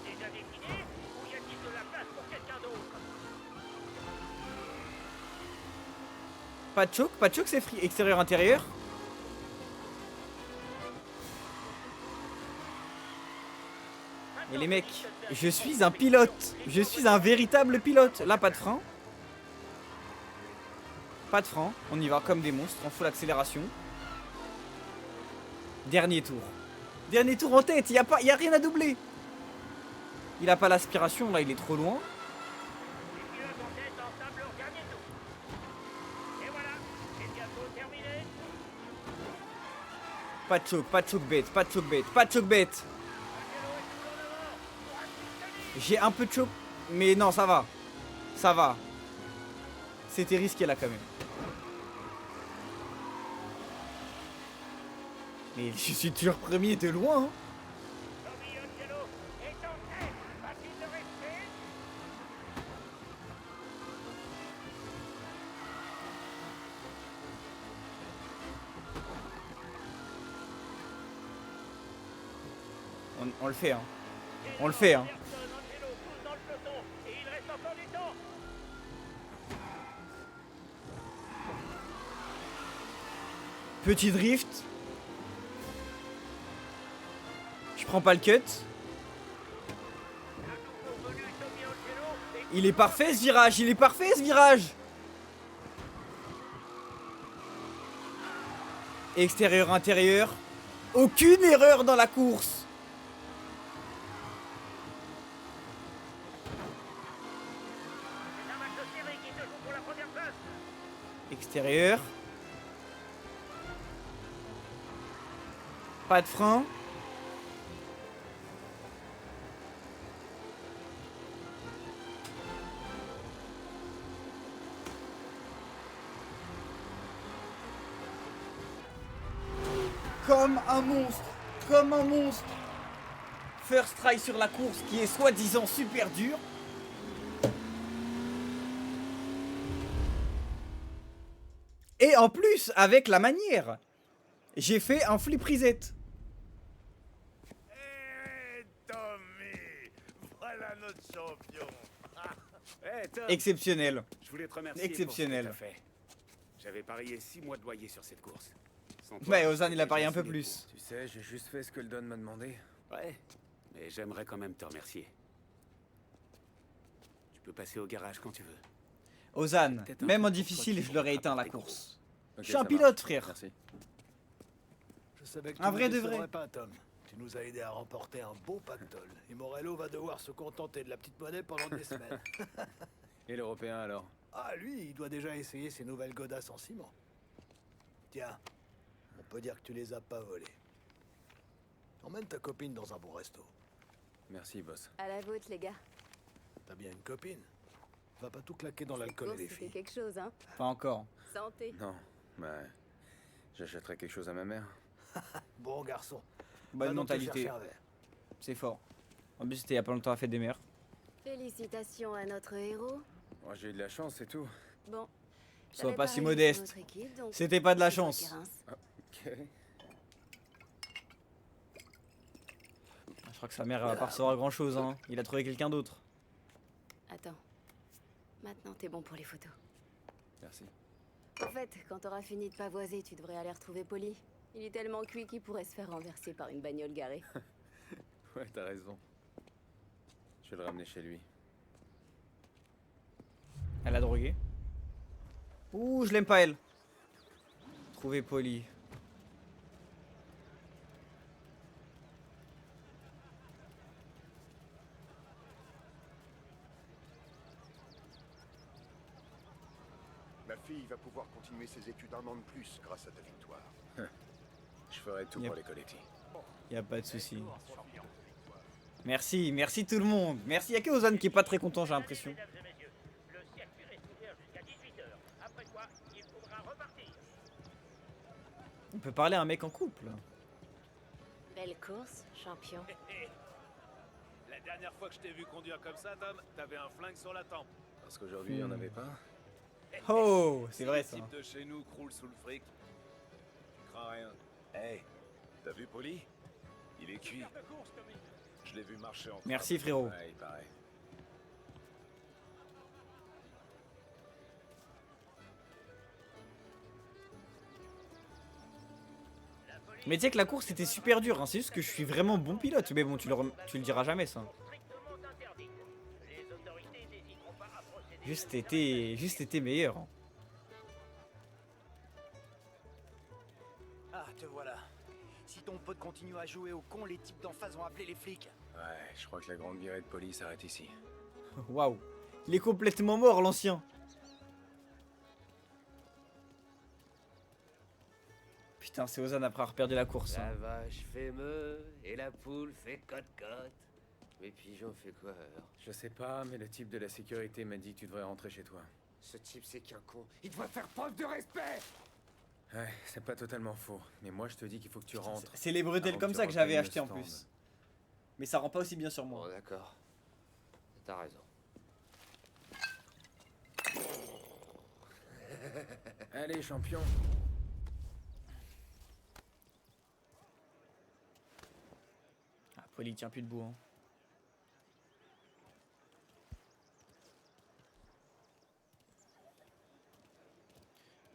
Pas de choc, c'est free. Extérieur, intérieur. Et les mecs, je suis un pilote. Je suis un véritable pilote. Là, pas de frein. Pas de frein. On y va comme des monstres. On fout l'accélération. Dernier tour. Dernier tour en tête. Il y a rien à doubler. Il a pas l'aspiration. Là, il est trop loin. Pas de choc, pas de choc bête, pas de choc bête, pas de choc bête. J'ai un peu de choc, mais non, ça va. Ça va. C'était risqué là quand même. Mais je suis toujours premier de loin. Hein. On le fait, hein. On le fait, hein. Petit drift. Je prends pas le cut. Il est parfait ce virage, il est parfait ce virage. Extérieur, intérieur. Aucune erreur dans la course. Extérieur. Pas de frein. Comme un monstre. Comme un monstre. First try sur la course qui est soi-disant super dure. Et en plus, avec la manière, j'ai fait un flip reset. Hey, Tommy, voilà notre champion. Hey, Tom. Exceptionnel. Je voulais te remercier Exceptionnel. pour ce que t'as fait. J'avais parié 6 mois de loyer sur cette course. Sans toi, Ouais, Ozan, il a j'aurais parié un déjà peu signé plus. Tu sais, j'ai juste fait ce que le Don m'a demandé. Ouais, mais j'aimerais quand même te remercier. Tu peux passer au garage quand tu veux. Ozan, Peut-être un même en truc pour difficile, toi qui je l'aurais vont éteint la rattraper course. Ok, Je suis un ça pilote, marche. frère. Merci. Je savais que Un tu vrai nous de vrai. décevrais pas, Tom. Tu nous as aidé à remporter un beau pactole. Et Morello va devoir se contenter de la petite monnaie pendant des semaines. Et l'Européen alors? Ah, lui, il doit déjà essayer ses nouvelles godasses en ciment. Tiens, on peut dire que tu les as pas volées. Emmène ta copine dans un bon resto. Merci, boss. À la vôtre, les gars. T'as bien une copine? Va pas tout claquer dans l'alcool et les C'était filles. quelque chose, hein. Pas encore. Santé. Non, bah... J'achèterai quelque chose à ma mère. Bon garçon. Bonne Va donc te mentalité. chercher un verre. C'est fort. En plus, c'était il y a pas longtemps à la fête des mères. Félicitations à notre héros. Moi, j'ai eu de la chance, c'est tout. Bon. Sois j'avais pas si parié sur modeste. notre équipe, donc C'était pas de la c'est toi chance. qui rince. Ok. Je crois que sa mère elle va pas recevoir grand chose, hein. Il a trouvé quelqu'un d'autre. Attends. Maintenant, t'es bon pour les photos. Merci. En fait, quand t'auras fini de pavoiser, tu devrais aller retrouver Polly. Il est tellement cuit qu'il pourrait se faire renverser par une bagnole garée. Ouais, t'as raison. Je vais le ramener chez lui. Elle a drogué. Ouh, je l'aime pas elle. Trouver Polly. Ma fille va pouvoir continuer ses études un an de plus grâce à ta victoire. Je ferai tout pour les collecter. Y a pas de souci. Merci, merci tout le monde. Merci, y'a que Ozan qui est pas très content, j'ai l'impression. Le circuit reste ouvert jusqu'à 18h. Après quoi, il faudra repartir. On peut parler à un mec en couple. Belle course, champion. La dernière fois que je t'ai vu conduire comme ça, Tom, t'avais un flingue sur la tempe. Parce qu'aujourd'hui, il y en avait pas. Oh, c'est vrai ça. Le type de chez nous croule sous le fric. Tu crains rien. Hey, t'as vu Polly? Il est cuit. Je l'ai vu marcher en Merci frérot. Ouais, il paraît. Mais tu sais que la course était super dure, hein. C'est juste que je suis vraiment bon pilote. Mais bon, tu le diras jamais ça. Juste été meilleur. Hein. Ah, te voilà. Si ton pote continue à jouer au con, les types d'en face vont appeler les flics. Ouais, je crois que la grande virée de police s'arrête ici. Waouh. Il est complètement mort l'ancien. Putain, c'est Ozan après avoir perdu la course. La Hein. vache fait meu et la poule fait cote-cote. Mais pigeon fait quoi alors? Je sais pas, mais le type de la sécurité m'a dit que tu devrais rentrer chez toi. Ce type c'est qu'un con. Il doit faire preuve de respect. Ouais, c'est pas totalement faux. Mais moi je te dis qu'il faut que tu rentres. C'est les bretelles avant comme tu ça que j'avais reprennes acheté le en stand. plus. Mais ça rend pas aussi bien sur moi. Bon d'accord. T'as raison. Allez, champion. Ah, Polly il tient plus debout. Hein.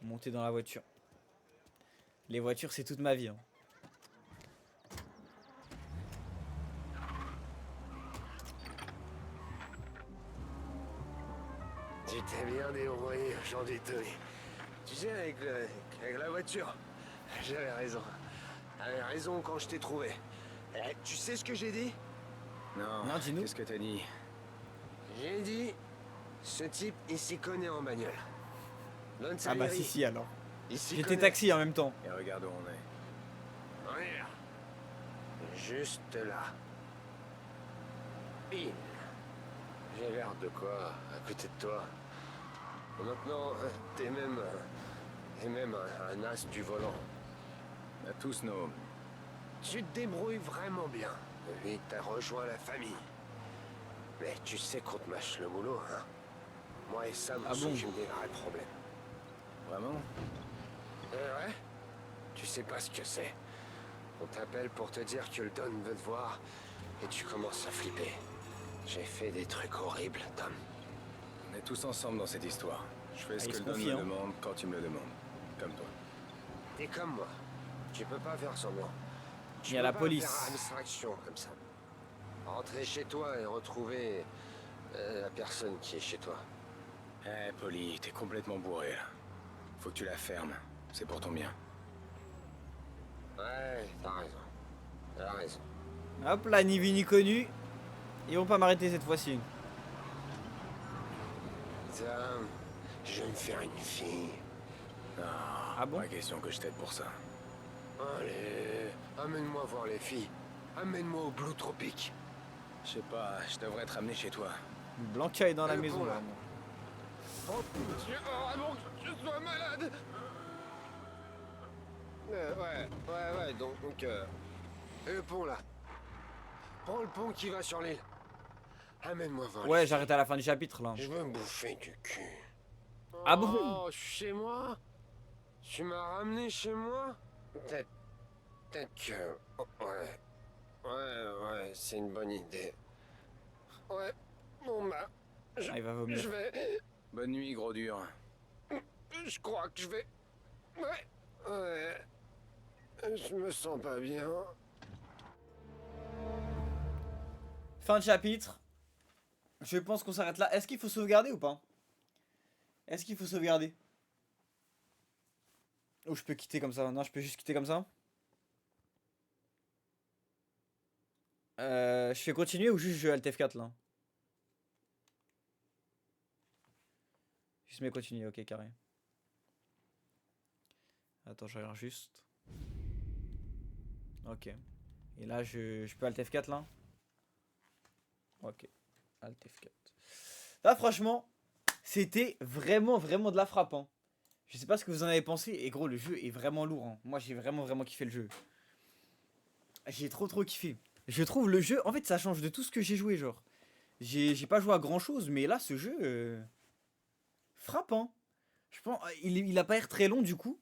Monter dans la voiture. Les voitures, c'est toute ma vie. Hein. Tu t'es bien débrouillé aujourd'hui, Tony. Tu sais, avec la voiture, j'avais raison. J'avais raison quand je t'ai trouvé. Tu sais ce que j'ai dit? Non, dis-nous. Qu'est-ce que t'as dit? J'ai dit, ce type, il s'y connaît en bagnole. Don Ah bah Salieri, si alors. il s'y J'étais connaît. taxi en même temps. Et regarde où on est. On est là. Juste là. Pile. J'ai l'air de quoi à côté de toi? Maintenant, t'es même un as du volant. On a tous nos... Tu te débrouilles vraiment bien. Lui, t'as rejoint la famille. Mais tu sais qu'on te mâche le boulot, hein? Moi et Sam, on s'occupe des vrais problèmes. Vraiment? Ouais? Tu sais pas ce que c'est. On t'appelle pour te dire que le Don veut te voir et tu commences à flipper. J'ai fait des trucs horribles, Tom. On est tous ensemble dans cette histoire. Je fais ce il que se le Don confie, me hein. demande quand il me le demande. Comme toi. T'es comme moi. Tu peux pas faire semblant. Tu Il y a peux la pas police. faire abstraction comme ça. Rentrer chez toi et retrouver la personne qui est chez toi. Eh, Polly, t'es complètement bourré, là. Faut que tu la fermes. C'est pour ton bien. Ouais, t'as raison. T'as raison. Hop là, ni vu ni connu. Ils vont pas m'arrêter cette fois-ci. Tom, je vais me faire une fille. Ah bon? Pas question que je t'aide pour ça. Allez, amène-moi voir les filles. Amène-moi au Blue Tropique. Je sais pas, je devrais te ramener chez toi. Blanca est dans la Le maison pont, là. là. Oh, Dieu, oh, avant que je sois malade. Ouais, donc le pont là. Prends le pont qui va sur l'île. Amène-moi voir. Ouais, j'arrête à la fin du chapitre là. Je veux me bouffer du cul. Ah bon? Oh, chez moi? Tu m'as ramené chez moi? Peut-être que... oh, ouais, c'est une bonne idée. Ouais, bon bah... Il va vomir. Je vais... Bonne nuit, gros dur. Je crois que je vais... Ouais... Je me sens pas bien. Fin de chapitre. Je pense qu'on s'arrête là. Est-ce qu'il faut sauvegarder ou pas? Est-ce qu'il faut sauvegarder? Ou je peux quitter comme ça? Non, je peux juste quitter comme ça. Je fais continuer ou juste je Alt F4 là? Juste mets continuer, ok, carré. Attends, je regarde juste. Ok. Et là, je peux Alt F4 là? Ok. Alt F4. Là, franchement, c'était vraiment de la frappe. Hein. Je sais pas ce que vous en avez pensé. Et gros, le jeu est vraiment lourd. Hein. Moi, j'ai vraiment kiffé le jeu. J'ai trop kiffé. Je trouve le jeu, en fait, ça change de tout ce que j'ai joué, genre. J'ai pas joué à grand chose, mais là, ce jeu frappant. Je pense, il a pas l'air très long du coup.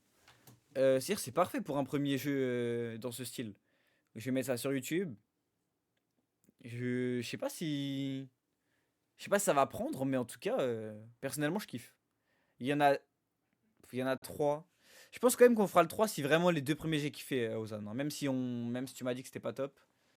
C'est-à-dire, c'est parfait pour un premier jeu dans ce style. Je vais mettre ça sur YouTube. Je sais pas si. Je sais pas si ça va prendre, mais en tout cas, personnellement, je kiffe. Il y en a 3. Je pense quand même qu'on fera le 3 si vraiment les deux premiers j'ai kiffé, Ozan. Hein. Même si tu m'as dit que c'était pas top.